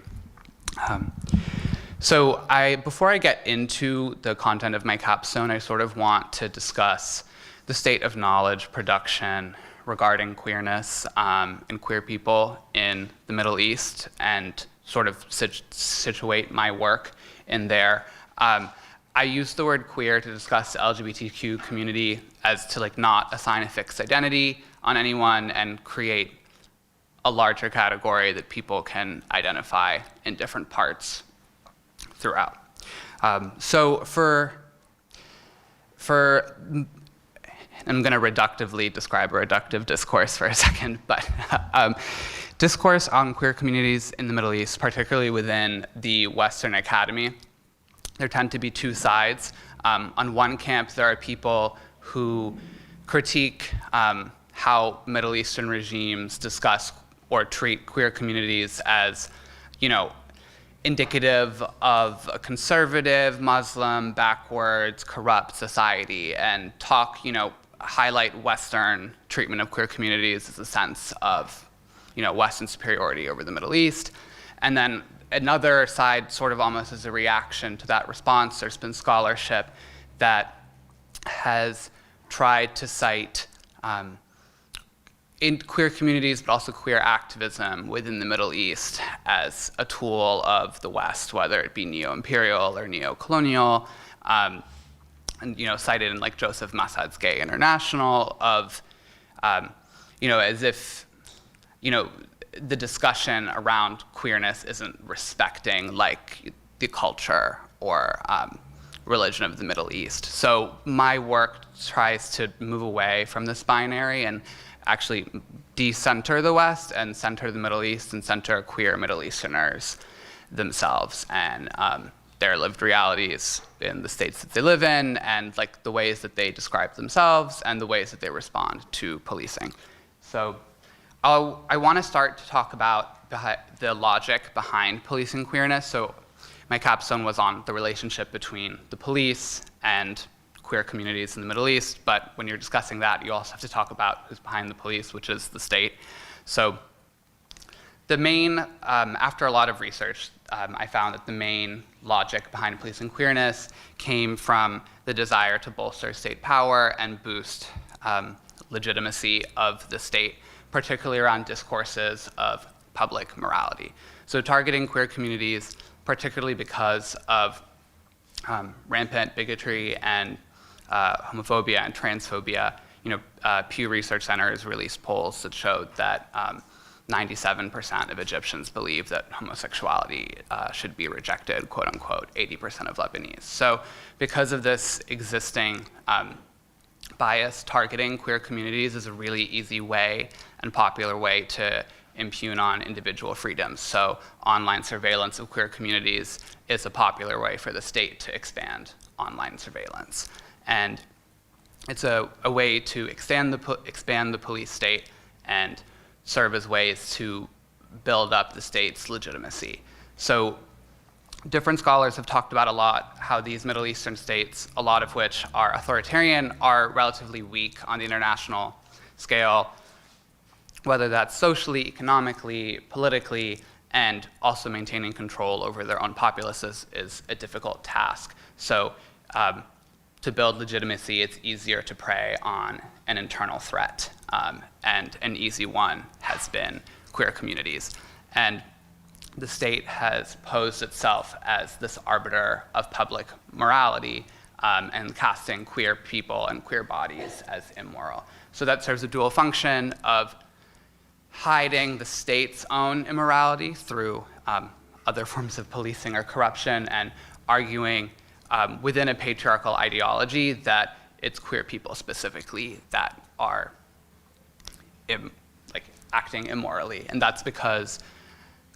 So before I get into the content of my capstone, I sort of want to discuss the state of knowledge production regarding queerness and queer people in the Middle East and sort of situate my work in there. I use the word queer to discuss the LGBTQ community as to not assign a fixed identity on anyone and create a larger category that people can identify in different parts throughout. So for an I'm going to reductively describe a reductive discourse for a second, but discourse on queer communities in the Middle East, particularly within the Western Academy, there tend to be two sides. On one camp, there are people who critique how Middle Eastern regimes discuss or treat queer communities as, indicative of a conservative, Muslim, backwards, corrupt society, and highlight Western treatment of queer communities as a sense of, Western superiority over the Middle East. And then another side, sort of almost as a reaction to that response, there's been scholarship that has tried to cite in queer communities, but also queer activism within the Middle East as a tool of the West, whether it be neo-imperial or neo-colonial, and cited in like Joseph Massad's Gay International of, as if, the discussion around queerness isn't respecting like the culture or religion of the Middle East. So my work tries to move away from this binary and actually de-center the West and center the Middle East and center queer Middle Easterners themselves and their lived realities in the states that they live in and like the ways that they describe themselves and the ways that they respond to policing. So I want to start to talk about the logic behind policing queerness. So my capstone was on the relationship between the police and queer communities in the Middle East, but when you're discussing that, you also have to talk about who's behind the police, which is the state. So the main, after a lot of research, I found that the main logic behind policing queerness came from the desire to bolster state power and boost legitimacy of the state, particularly around discourses of public morality. So targeting queer communities, particularly because of rampant bigotry and homophobia and transphobia. Pew Research Center has released polls that showed that 97% of Egyptians believe that homosexuality should be rejected, quote unquote, 80% of Lebanese. So because of this existing bias, targeting queer communities is a really easy way and popular way to impugn on individual freedoms. So online surveillance of queer communities is a popular way for the state to expand online surveillance. And it's a way to expand the police state and serve as ways to build up the state's legitimacy. So different scholars have talked about a lot how these Middle Eastern states, a lot of which are authoritarian, are relatively weak on the international scale, whether that's socially, economically, politically, and also maintaining control over their own populaces is a difficult task. So to build legitimacy, it's easier to prey on an internal threat, and an easy one has been queer communities. And the state has posed itself as this arbiter of public morality and casting queer people and queer bodies as immoral. So that serves a dual function of hiding the state's own immorality through other forms of policing or corruption and arguing within a patriarchal ideology that it's queer people specifically that are acting immorally. And that's because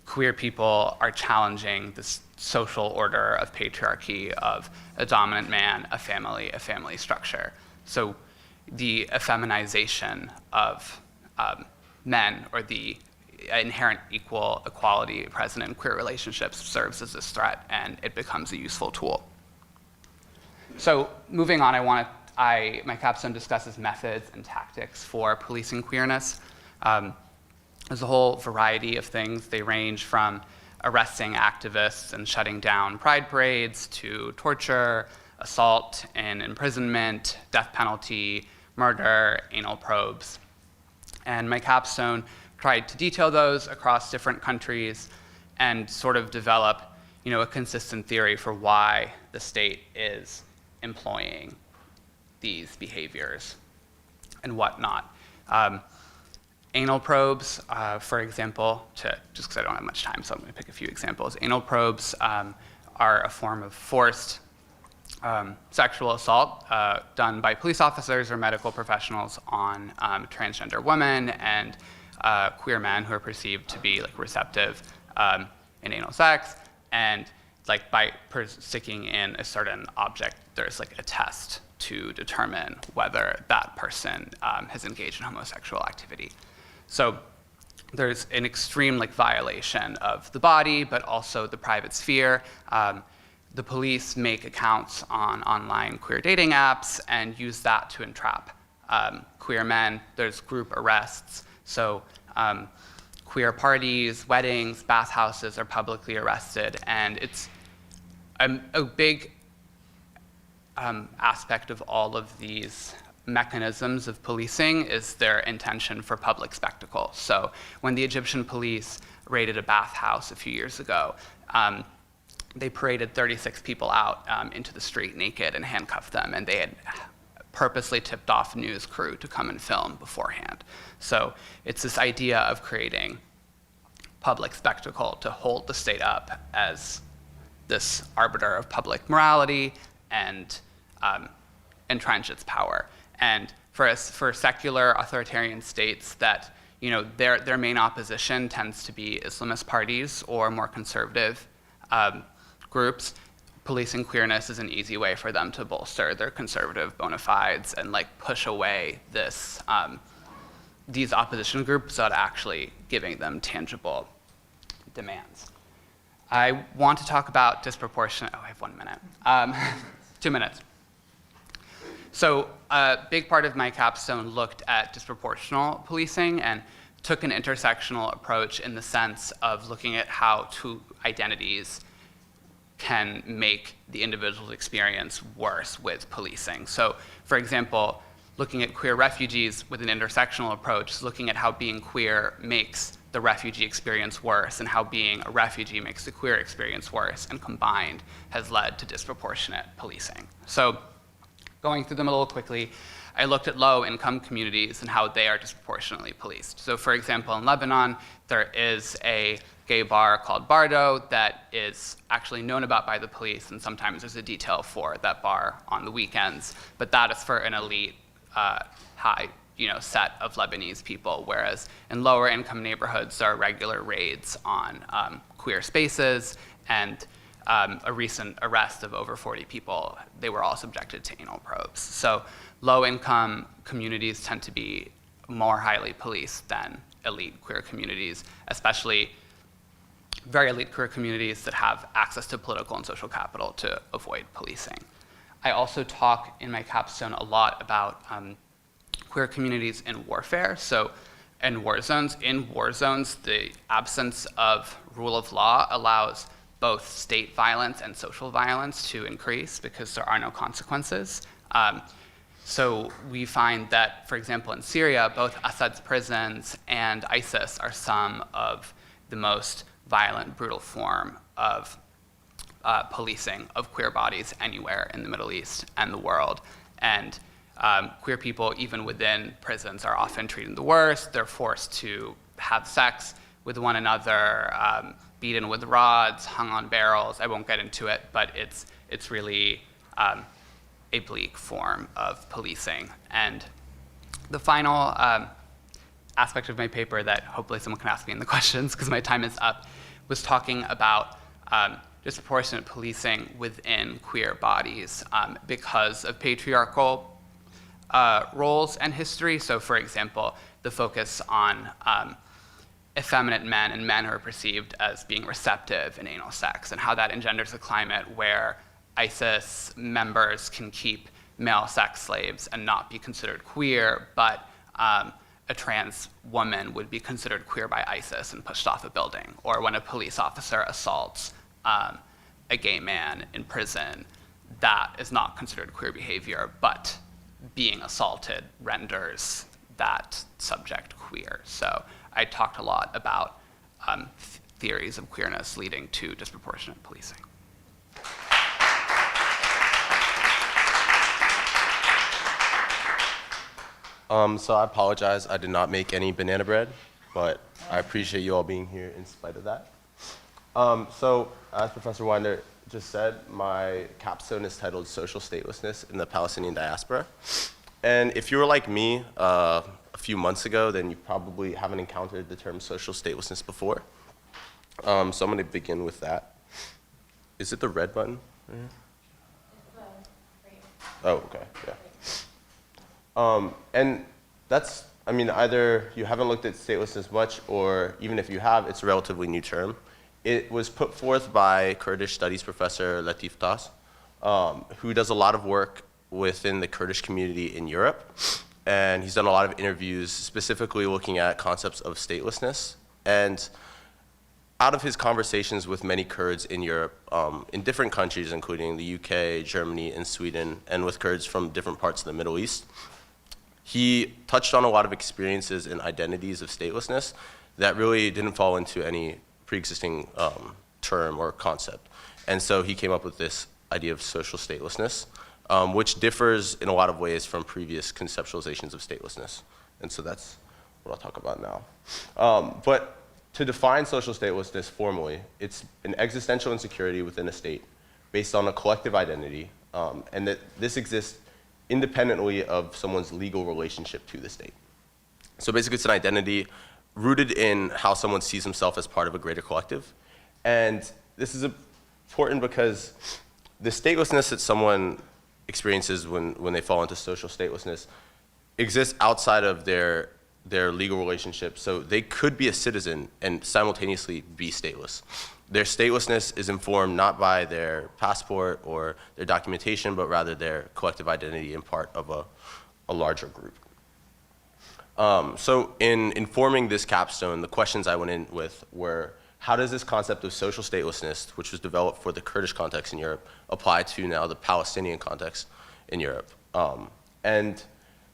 queer people are challenging this social order of patriarchy of a dominant man, a family structure. So the effeminization of men or the inherent equality present in queer relationships serves as this threat and it becomes a useful tool. So moving on, my capstone discusses methods and tactics for policing queerness. There's a whole variety of things. They range from arresting activists and shutting down pride parades to torture, assault and imprisonment, death penalty, murder, anal probes. And my capstone tried to detail those across different countries and sort of develop, a consistent theory for why the state is employing these behaviors and whatnot. Anal probes, for example, just because I don't have much time, so I'm going to pick a few examples. Anal probes are a form of forced sexual assault done by police officers or medical professionals on transgender women and queer men who are perceived to be like receptive in anal sex, and like by sticking in a certain object, there's like a test to determine whether that person has engaged in homosexual activity. So there's an extreme like violation of the body, but also the private sphere. The police make accounts on online queer dating apps and use that to entrap queer men. There's group arrests. So queer parties, weddings, bathhouses are publicly arrested, and it's a big aspect of all of these mechanisms of policing is their intention for public spectacle. So when the Egyptian police raided a bathhouse a few years ago, they paraded 36 people out into the street naked and handcuffed them, and they had purposely tipped off news crew to come and film beforehand. So it's this idea of creating public spectacle to hold the state up as this arbiter of public morality and entrench its power. And for secular authoritarian states that, you know, their main opposition tends to be Islamist parties or more conservative groups, policing queerness is an easy way for them to bolster their conservative bona fides and like push away this these opposition groups without actually giving them tangible demands. I want to talk about disproportionate. Oh, I have 1 minute. 2 minutes. So a big part of my capstone looked at disproportional policing and took an intersectional approach in the sense of looking at how two identities can make the individual's experience worse with policing. So, for example, looking at queer refugees with an intersectional approach is looking at how being queer makes the refugee experience worse and how being a refugee makes the queer experience worse, and combined has led to disproportionate policing. So, going through them a little quickly, I looked at low-income communities and how they are disproportionately policed. So for example, in Lebanon, there is a gay bar called Bardo that is actually known about by the police, and sometimes there's a detail for that bar on the weekends, but that is for an elite, high set of Lebanese people, whereas in lower-income neighborhoods, there are regular raids on queer spaces, and a recent arrest of over 40 people, they were all subjected to anal probes. So low-income communities tend to be more highly policed than elite queer communities, especially very elite queer communities that have access to political and social capital to avoid policing. I also talk in my capstone a lot about queer communities in warfare. So in war zones, the absence of rule of law allows both state violence and social violence to increase because there are no consequences. So we find that, for example, in Syria, both Assad's prisons and ISIS are some of the most violent, brutal form of policing of queer bodies anywhere in the Middle East and the world. And queer people, even within prisons, are often treated the worst. They're forced to have sex with one another, beaten with rods, hung on barrels. I won't get into it, but it's really a bleak form of policing. And the final aspect of my paper that hopefully someone can ask me in the questions, because my time is up, was talking about disproportionate policing within queer bodies because of patriarchal roles and history. So for example, the focus on effeminate men and men who are perceived as being receptive in anal sex, and how that engenders a climate where ISIS members can keep male sex slaves and not be considered queer, but a trans woman would be considered queer by ISIS and pushed off a building. Or when a police officer assaults a gay man in prison, that is not considered queer behavior, but being assaulted renders that subject queer. So I talked a lot about theories of queerness leading to disproportionate policing. So I apologize, I did not make any banana bread, but I appreciate you all being here in spite of that. So as Professor Winder just said, my capstone is titled Social Statelessness in the Palestinian Diaspora. And if you were like me a few months ago, then you probably haven't encountered the term social statelessness before. So I'm going to begin with that. Is it the red button? Oh, okay, yeah. And that's, I mean, either you haven't looked at statelessness much, or even if you have, it's a relatively new term. It was put forth by Kurdish studies professor Latif Tas, who does a lot of work within the Kurdish community in Europe. And he's done a lot of interviews specifically looking at concepts of statelessness. And out of his conversations with many Kurds in Europe, in different countries, including the UK, Germany, and Sweden, and with Kurds from different parts of the Middle East, he touched on a lot of experiences and identities of statelessness that really didn't fall into any pre-existing term or concept. And so he came up with this idea of social statelessness, which differs in a lot of ways from previous conceptualizations of statelessness. And so that's what I'll talk about now. But to define social statelessness formally, it's an existential insecurity within a state based on a collective identity, and that this exists independently of someone's legal relationship to the state. So basically it's an identity rooted in how someone sees himself as part of a greater collective. And this is important because the statelessness that someone experiences when they fall into social statelessness exists outside of their legal relationship. So they could be a citizen and simultaneously be stateless. Their statelessness is informed not by their passport or their documentation, but rather their collective identity and part of a larger group. So in informing this capstone, the questions I went in with were, how does this concept of social statelessness, which was developed for the Kurdish context in Europe, apply to now the Palestinian context in Europe? And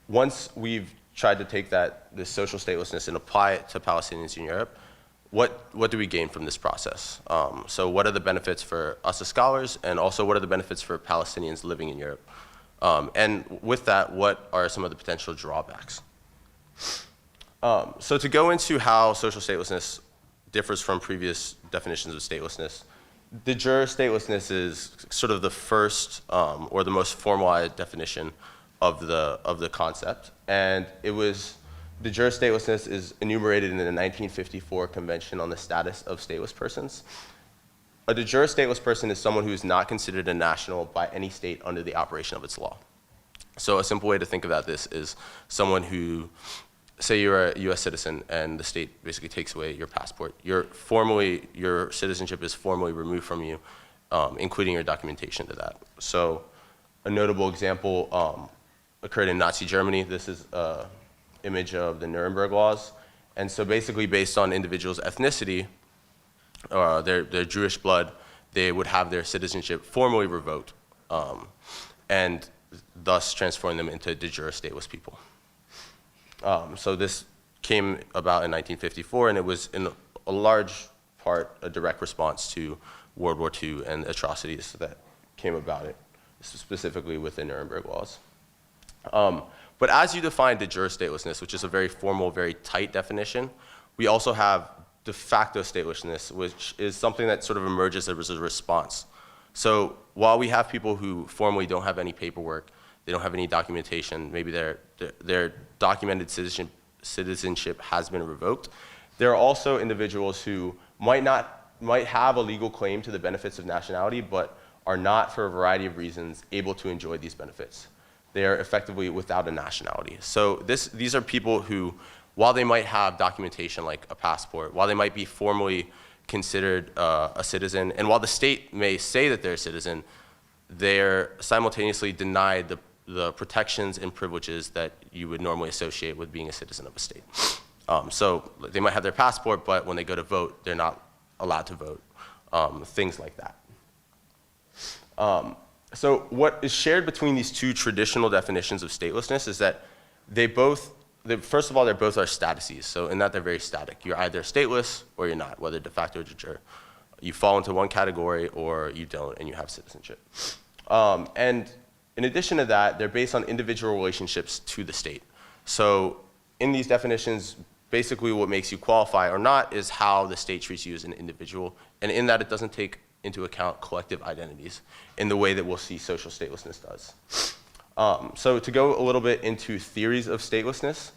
once we've tried to take this social statelessness and apply it to Palestinians in Europe, what do we gain from this process? So what are the benefits for us as scholars, and also what are the benefits for Palestinians living in Europe? And with that, what are some of the potential drawbacks? So to go into how social statelessness differs from previous definitions of statelessness, de jure statelessness is sort of the first or the most formalized definition of the concept, and de jure statelessness is enumerated in the 1954 Convention on the Status of Stateless Persons. A de jure stateless person is someone who is not considered a national by any state under the operation of its law. So a simple way to think about this is someone who, say you're a US citizen and the state basically takes away your passport. Your citizenship is formally removed from you, including your documentation to that. So a notable example occurred in Nazi Germany. This is an image of the Nuremberg Laws. And so basically based on individuals' ethnicity, their Jewish blood, they would have their citizenship formally revoked, and thus transforming them into de jure stateless people. So this came about in 1954, and it was in a large part a direct response to World War II and atrocities that came about it, specifically with the Nuremberg Laws. But as you define de jure statelessness, which is a very formal, very tight definition, we also have de facto statelessness, which is something that sort of emerges as a response. So while we have people who formally don't have any paperwork, they don't have any documentation, maybe their documented citizenship has been revoked, there are also individuals who might have a legal claim to the benefits of nationality, but are not, for a variety of reasons, able to enjoy these benefits. They are effectively without a nationality. So these are people who, while they might have documentation like a passport, while they might be formally considered a citizen, and while the state may say that they're a citizen, they're simultaneously denied the protections and privileges that you would normally associate with being a citizen of a state. So they might have their passport, but when they go to vote, they're not allowed to vote, things like that. So what is shared between these two traditional definitions of statelessness is that first of all, they're both our statuses. So in that they're very static. You're either stateless or you're not, whether de facto or de jure. You fall into one category or you don't, and you have citizenship. And in addition to that, they're based on individual relationships to the state. So in these definitions, basically what makes you qualify or not is how the state treats you as an individual. And in that, it doesn't take into account collective identities in the way that we'll see social statelessness does. So to go a little bit into theories of statelessness,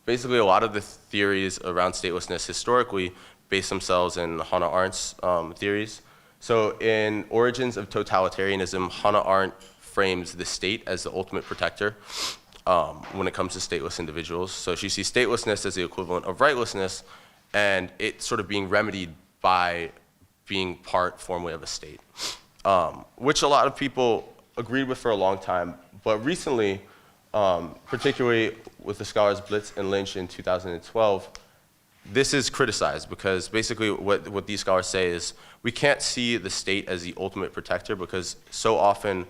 basically a lot of the theories around statelessness historically base themselves in Hannah Arendt's theories. So in Origins of Totalitarianism, Hannah Arendt frames the state as the ultimate protector when it comes to stateless individuals. So she sees statelessness as the equivalent of rightlessness, and it sort of being remedied by being part formally of a state, which a lot of people agreed with for a long time. But recently, particularly with the scholars Blitz and Lynch in 2012, this is criticized because basically what these scholars say is we can't see the state as the ultimate protector because so often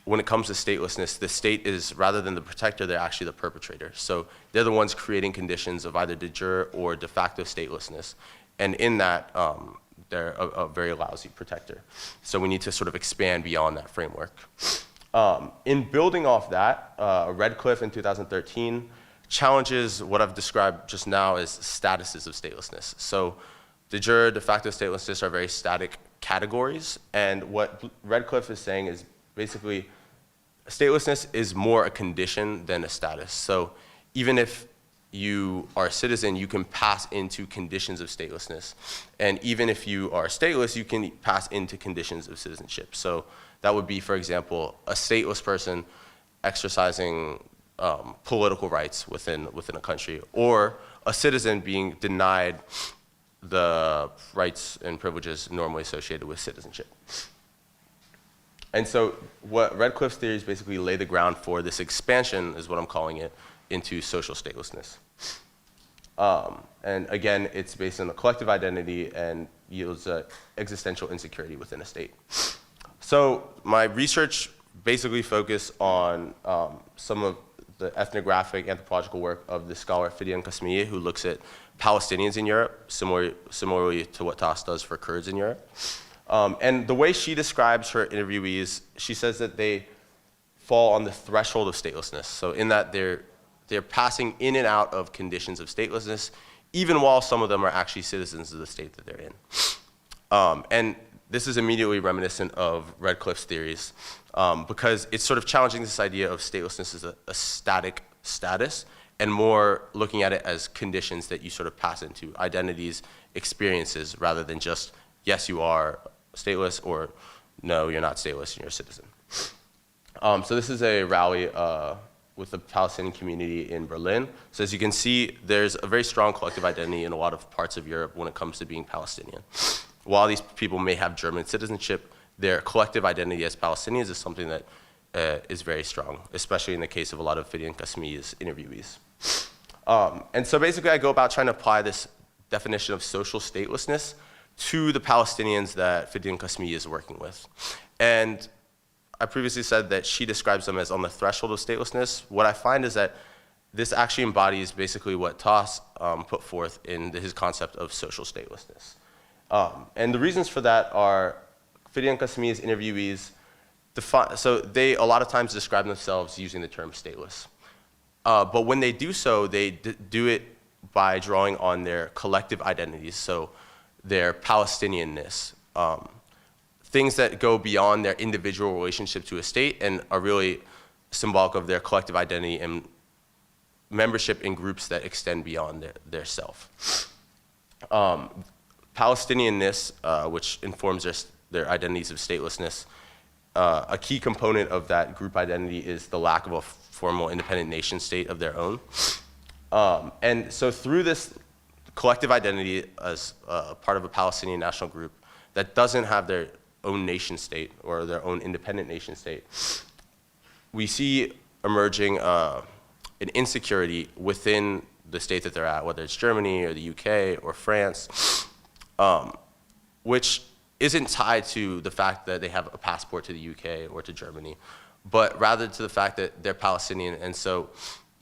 when it comes to statelessness, the state is, rather than the protector, they're actually the perpetrator. So they're the ones creating conditions of either de jure or de facto statelessness. And in that, they're a very lousy protector. So we need to sort of expand beyond that framework. In building off that, Redcliffe in 2013 challenges what I've described just now as statuses of statelessness. So de jure, de facto statelessness are very static categories, and what Redcliffe is saying is basically statelessness is more a condition than a status. So even if you are a citizen, you can pass into conditions of statelessness. And even if you are stateless, you can pass into conditions of citizenship. So that would be, for example, a stateless person exercising political rights within a country, or a citizen being denied the rights and privileges normally associated with citizenship. And so what Redcliffe's theories basically lay the ground for this expansion, is what I'm calling it, into social statelessness. And again, it's based on a collective identity and yields existential insecurity within a state. So my research basically focused on some of the ethnographic anthropological work of the scholar Fidian Qasmieh, who looks at Palestinians in Europe, similarly to what Tas does for Kurds in Europe. And the way she describes her interviewees, she says that they fall on the threshold of statelessness. So in that they're passing in and out of conditions of statelessness, even while some of them are actually citizens of the state that they're in. And this is immediately reminiscent of Redcliffe's theories, because it's sort of challenging this idea of statelessness as a static status, and more looking at it as conditions that you sort of pass into, identities, experiences, rather than just, yes, you are stateless, or no, you're not stateless and you're a citizen. So this is a rally with the Palestinian community in Berlin. So as you can see, there's a very strong collective identity in a lot of parts of Europe when it comes to being Palestinian. While these people may have German citizenship, their collective identity as Palestinians is something that is very strong, especially in the case of a lot of Fidian Qasmieh's interviewees. And so basically I go about trying to apply this definition of social statelessness to the Palestinians that Fidian Qasmieh is working with. And I previously said that she describes them as on the threshold of statelessness. What I find is that this actually embodies basically what Tas put forth in his concept of social statelessness. And the reasons for that are Fidian Qasmieh's interviewees, so they a lot of times describe themselves using the term stateless. But when they do so, they do it by drawing on their collective identities, so their Palestinianness, things that go beyond their individual relationship to a state and are really symbolic of their collective identity and membership in groups that extend beyond their self. Palestinianness, which informs their identities of statelessness, a key component of that group identity is the lack of a formal independent nation state of their own. And so through this collective identity as part of a Palestinian national group that doesn't have their own nation state or their own independent nation state, we see emerging an insecurity within the state that they're at, whether it's Germany or the UK or France, which isn't tied to the fact that they have a passport to the UK or to Germany, but rather to the fact that they're Palestinian. And so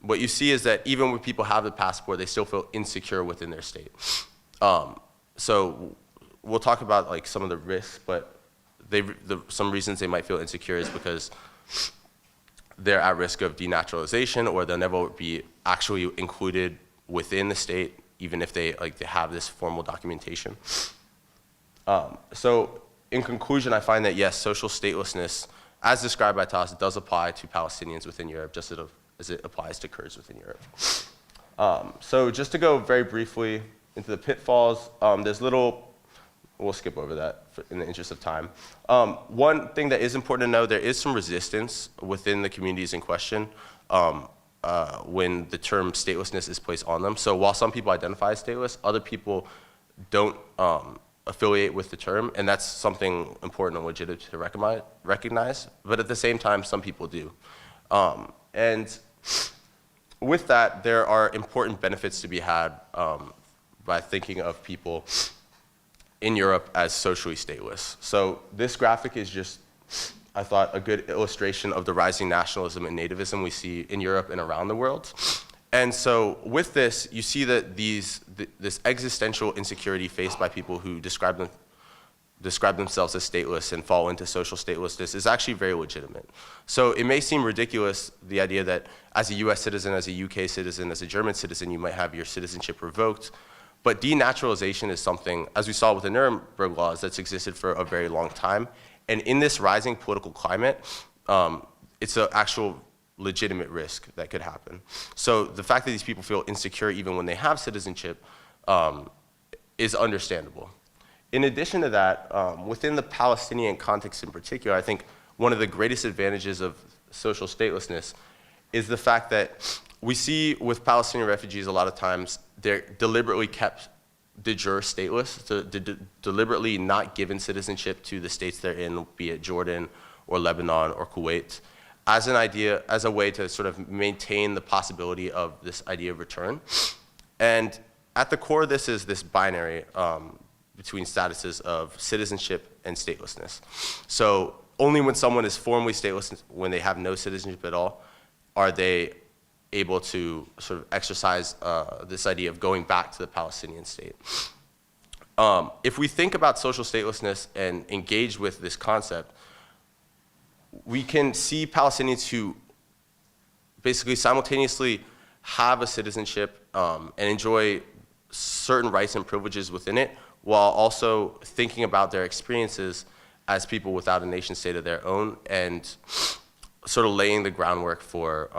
what you see is that even when people have the passport, they still feel insecure within their state. So we'll talk about like some of the risks, but some reasons they might feel insecure is because they're at risk of denaturalization, or they'll never be actually included within the state even if they have this formal documentation. So in conclusion, I find that yes, social statelessness, as described by Toss, does apply to Palestinians within Europe, just as it applies to Kurds within Europe. So just to go very briefly into the pitfalls, we'll skip over that in the interest of time. One thing that is important to know, there is some resistance within the communities in question when the term statelessness is placed on them. So while some people identify as stateless, other people don't affiliate with the term, and that's something important and legitimate to recognize, but at the same time, some people do. And with that, there are important benefits to be had by thinking of people in Europe as socially stateless. So this graphic is just, I thought, a good illustration of the rising nationalism and nativism we see in Europe and around the world. And so with this, you see that this existential insecurity faced by people who describe themselves as stateless and fall into social statelessness is actually very legitimate. So it may seem ridiculous, the idea that as a US citizen, as a UK citizen, as a German citizen, you might have your citizenship revoked. But denaturalization is something, as we saw with the Nuremberg Laws, that's existed for a very long time. And in this rising political climate, it's an actual legitimate risk that could happen. So the fact that these people feel insecure even when they have citizenship is understandable. In addition to that, within the Palestinian context in particular, I think one of the greatest advantages of social statelessness is the fact that we see with Palestinian refugees a lot of times they're deliberately kept de jure stateless, so deliberately not given citizenship to the states they're in, be it Jordan or Lebanon or Kuwait, as a way to sort of maintain the possibility of this idea of return. And at the core of this is this binary between statuses of citizenship and statelessness. So only when someone is formally stateless, when they have no citizenship at all, are they able to sort of exercise this idea of going back to the Palestinian state. If we think about social statelessness and engage with this concept, we can see Palestinians who basically simultaneously have a citizenship and enjoy certain rights and privileges within it, while also thinking about their experiences as people without a nation state of their own and sort of laying the groundwork for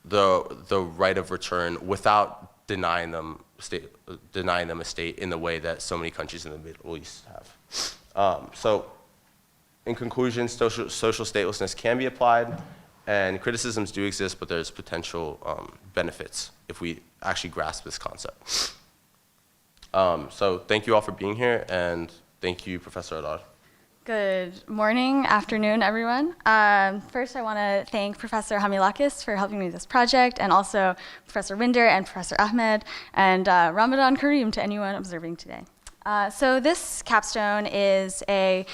the right of return without denying them a state in the way that so many countries in the Middle East have. So in conclusion, social statelessness can be applied, and criticisms do exist, but there's potential benefits if we actually grasp this concept. So thank you all for being here, and thank you, Professor Haddad. Good morning, afternoon, everyone. First, I want to thank Professor Hamilakis for helping me with this project, and also Professor Winder and Professor Ahmed, and Ramadan Kareem to anyone observing today. So this capstone is a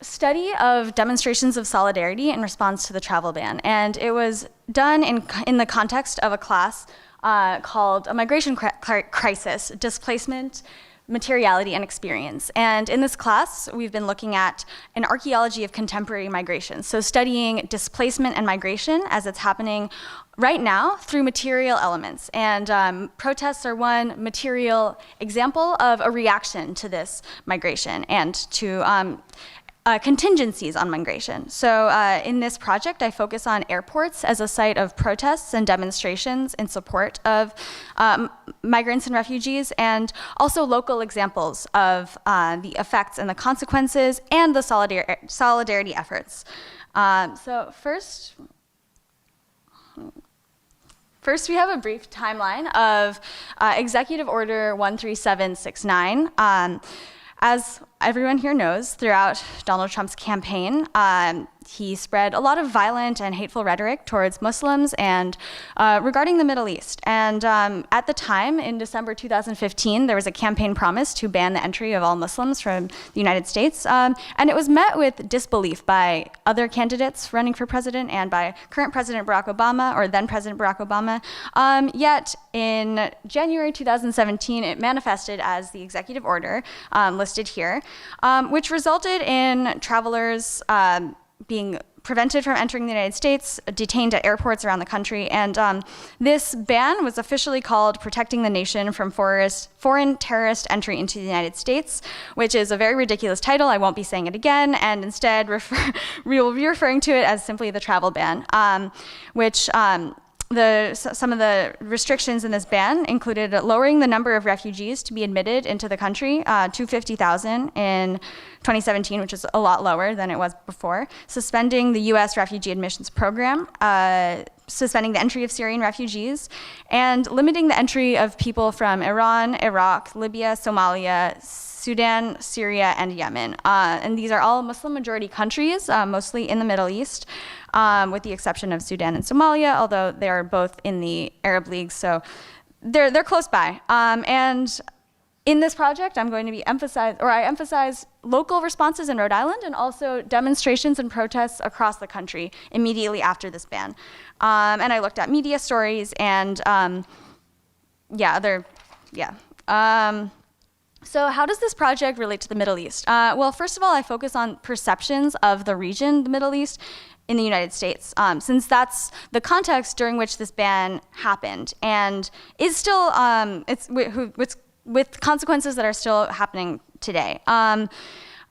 study of demonstrations of solidarity in response to the travel ban, and it was done in the context of a class called A Migration Crisis, Displacement, Materiality and Experience. And in this class, we've been looking at an archaeology of contemporary migration, so studying displacement and migration as it's happening right now through material elements. And protests are one material example of a reaction to this migration and to contingencies on migration. So in this project, I focus on airports as a site of protests and demonstrations in support of migrants and refugees, and also local examples of the effects and the consequences and the solidarity efforts. So first, we have a brief timeline of Executive Order 13769. As everyone here knows, throughout Donald Trump's campaign, he spread a lot of violent and hateful rhetoric towards Muslims and regarding the Middle East. And at the time, in December 2015, there was a campaign promise to ban the entry of all Muslims from the United States. And it was met with disbelief by other candidates running for president and by current President Barack Obama, or then President Barack Obama. Yet in January 2017, it manifested as the executive order listed here, which resulted in travelers being prevented from entering the United States, detained at airports around the country. And this ban was officially called Protecting the Nation from Foreign Terrorist Entry into the United States, which is a very ridiculous title. I won't be saying it again, and instead we will be referring to it as simply the travel ban, which some of the restrictions in this ban included lowering the number of refugees to be admitted into the country to 50,000 in 2017, which is a lot lower than it was before, suspending the U.S. refugee admissions program, suspending the entry of Syrian refugees, and limiting the entry of people from Iran, Iraq, Libya, Somalia, Sudan, Syria, and Yemen. And these are all Muslim-majority countries, mostly in the Middle East, with the exception of Sudan and Somalia, although they are both in the Arab League, so they're close by. And in this project, I emphasize local responses in Rhode Island and also demonstrations and protests across the country immediately after this ban. And I looked at media stories and so how does this project relate to the Middle East? Well, first of all, I focus on perceptions of the region, the Middle East, in the United States, since that's the context during which this ban happened and is still, with consequences that are still happening today.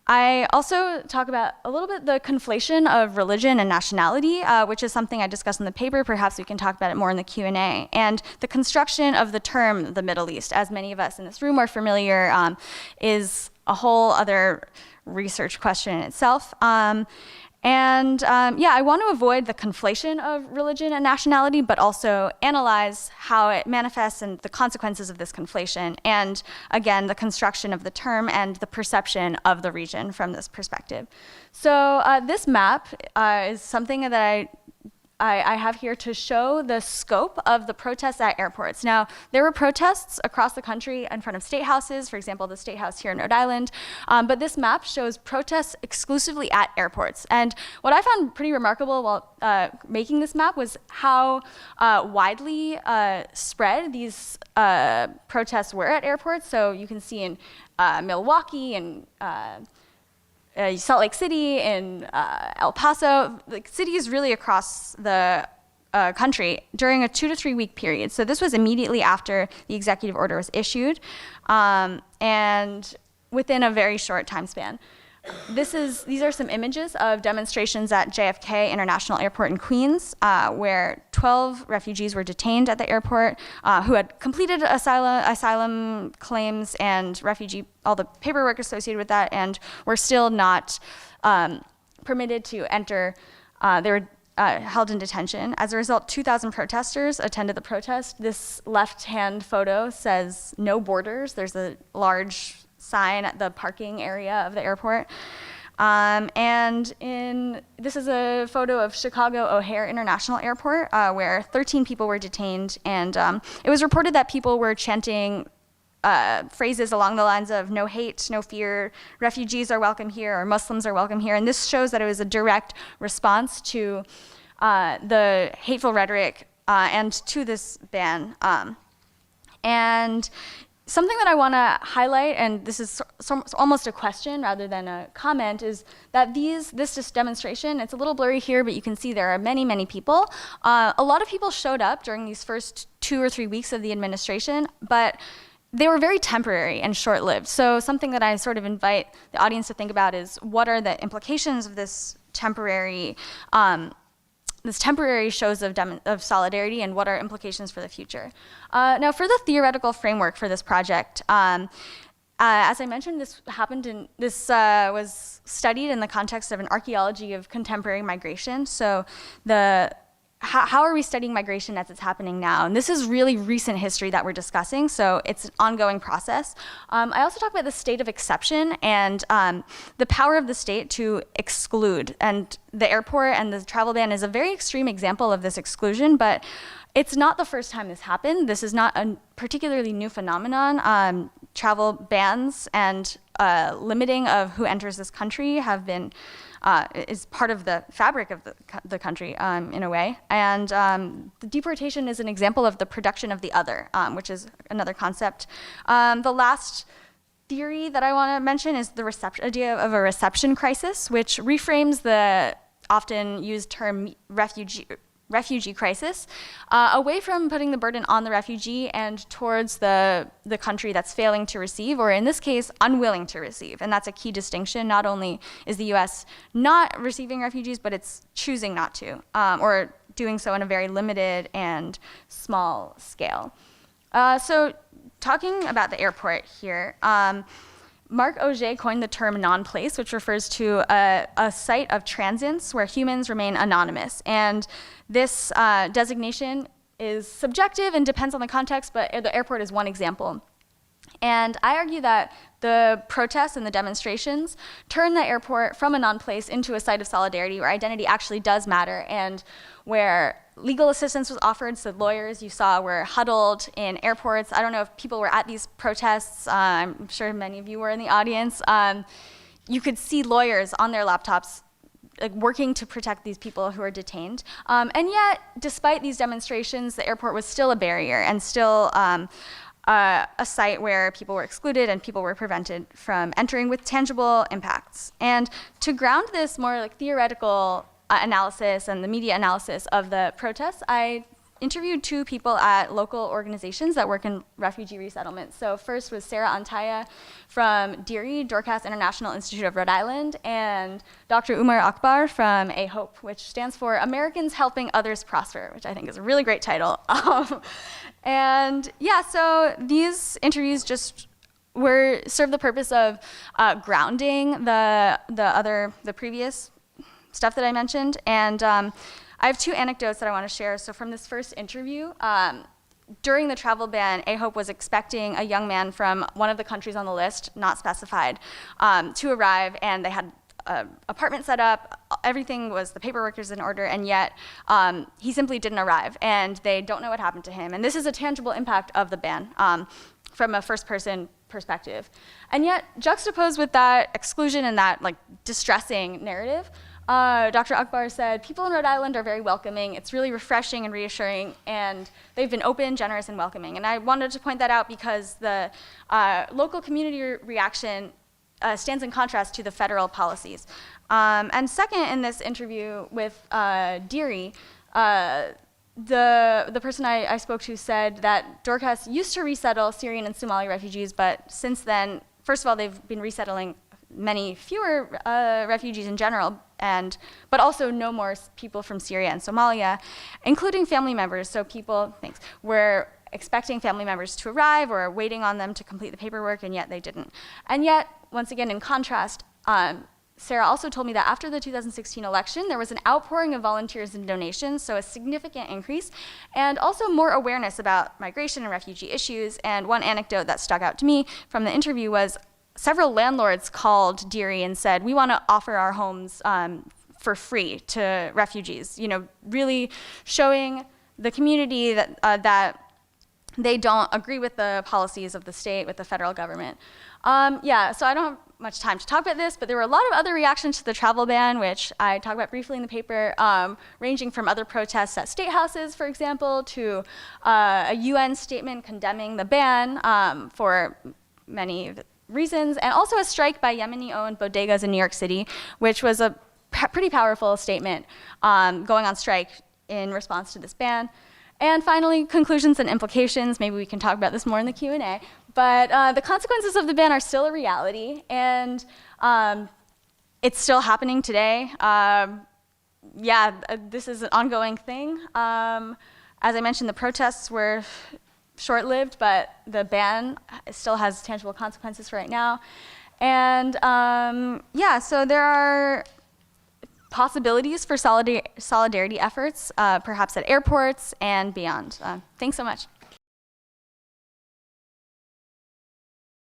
I also talk about a little bit the conflation of religion and nationality, which is something I discussed in the paper. Perhaps we can talk about it more in the Q&A. And the construction of the term the Middle East, as many of us in this room are familiar, is a whole other research question in itself. I want to avoid the conflation of religion and nationality, but also analyze how it manifests and the consequences of this conflation, and again, the construction of the term and the perception of the region from this perspective. So this map is something that I have here to show the scope of the protests at airports. Now, there were protests across the country in front of state houses, for example, the State House here in Rhode Island, but this map shows protests exclusively at airports. And what I found pretty remarkable while making this map was how widely spread these protests were at airports. So you can see in Milwaukee and Salt Lake City, in El Paso, like cities really across the country during a 2 to 3 week period. So this was immediately after the executive order was issued, and within a very short time span. These are some images of demonstrations at JFK International Airport in Queens, where 12 refugees were detained at the airport who had completed asylum claims and all the paperwork associated with that, and were still not permitted to enter. They were held in detention. As a result, 2,000 protesters attended the protest. This left-hand photo says "No Borders." There's a large sign at the parking area of the airport. This is a photo of Chicago O'Hare International Airport, where 13 people were detained, and it was reported that people were chanting phrases along the lines of "no hate, no fear, refugees are welcome here," or "Muslims are welcome here," and this shows that it was a direct response to the hateful rhetoric and to this ban. And something that I want to highlight, and this is almost a question rather than a comment, is that this demonstration, it's a little blurry here, but you can see there are many, many people. A lot of people showed up during these first 2 or 3 weeks of the administration, but they were very temporary and short-lived. So something that I sort of invite the audience to think about is, what are the implications of this temporary shows of solidarity, and what are implications for the future? Now, for the theoretical framework for this project, as I mentioned, this was studied in the context of an archaeology of contemporary migration. So how are we studying migration as it's happening now? And this is really recent history that we're discussing, so it's an ongoing process. I also talk about the state of exception and the power of the state to exclude. And the airport and the travel ban is a very extreme example of this exclusion, but it's not the first time this happened. This is not a particularly new phenomenon. Travel bans and limiting of who enters this country have been is part of the fabric of the country in a way. And the deportation is an example of the production of the other, which is another concept. The last theory that I want to mention is the idea of a reception crisis, which reframes the often used term refugee crisis, away from putting the burden on the refugee and towards the country that's failing to receive, or in this case, unwilling to receive. And that's a key distinction. Not only is the US not receiving refugees, but it's choosing not to, or doing so in a very limited and small scale. So talking about the airport here, Marc Auger coined the term non-place, which refers to a site of transience where humans remain anonymous. And this designation is subjective and depends on the context, but the airport is one example. And I argue that the protests and the demonstrations turn the airport from a non-place into a site of solidarity where identity actually does matter, and where legal assistance was offered. So lawyers you saw were huddled in airports. I don't know if people were at these protests. I'm sure many of you were in the audience. You could see lawyers on their laptops like working to protect these people who are detained. And yet, despite these demonstrations, the airport was still a barrier and still a site where people were excluded and people were prevented from entering with tangible impacts. And to ground this more like theoretical analysis and the media analysis of the protests, I interviewed two people at local organizations that work in refugee resettlement. So first was Sarah Antaya from DIRI, Dorcas International Institute of Rhode Island, and Dr. Umar Akbar from AHOPE, which stands for Americans Helping Others Prosper, which I think is a really great title. And yeah, so these interviews just serve the purpose of grounding the previous stuff that I mentioned. And I have two anecdotes that I want to share. So from this first interview, during the travel ban, AHOPE was expecting a young man from one of the countries on the list, not specified, to arrive, and they had an apartment set up. Everything was, the paperwork was in order, and yet he simply didn't arrive, and they don't know what happened to him. And this is a tangible impact of the ban from a first-person perspective. And yet, juxtaposed with that exclusion and that like distressing narrative, Dr. Akbar said, people in Rhode Island are very welcoming. It's really refreshing and reassuring, and they've been open, generous, and welcoming. And I wanted to point that out because the local community reaction stands in contrast to the federal policies. And second, in this interview with DIRI, the person I spoke to said that Dorcas used to resettle Syrian and Somali refugees, but since then, first of all, they've been resettling many fewer refugees in general, but also no more people from Syria and Somalia, including family members. So people, were expecting family members to arrive or waiting on them to complete the paperwork, and yet they didn't. And yet, once again, in contrast, Sarah also told me that after the 2016 election, there was an outpouring of volunteers and donations, so a significant increase, and also more awareness about migration and refugee issues. And one anecdote that stuck out to me from the interview was several landlords called DIRI and said, we want to offer our homes for free to refugees, really showing the community that they don't agree with the policies of the state, with the federal government. So I don't have much time to talk about this, but there were a lot of other reactions to the travel ban, which I talk about briefly in the paper, ranging from other protests at state houses, for example, to a UN statement condemning the ban for many reasons, and also a strike by Yemeni-owned bodegas in New York City, which was a pretty powerful statement going on strike in response to this ban. And finally, conclusions and implications. Maybe we can talk about this more in the Q&A. But the consequences of the ban are still a reality, and it's still happening today. This is an ongoing thing. As I mentioned, the protests were short-lived, but the ban still has tangible consequences right now. And so there are possibilities for solidarity efforts, perhaps at airports and beyond. Thanks so much.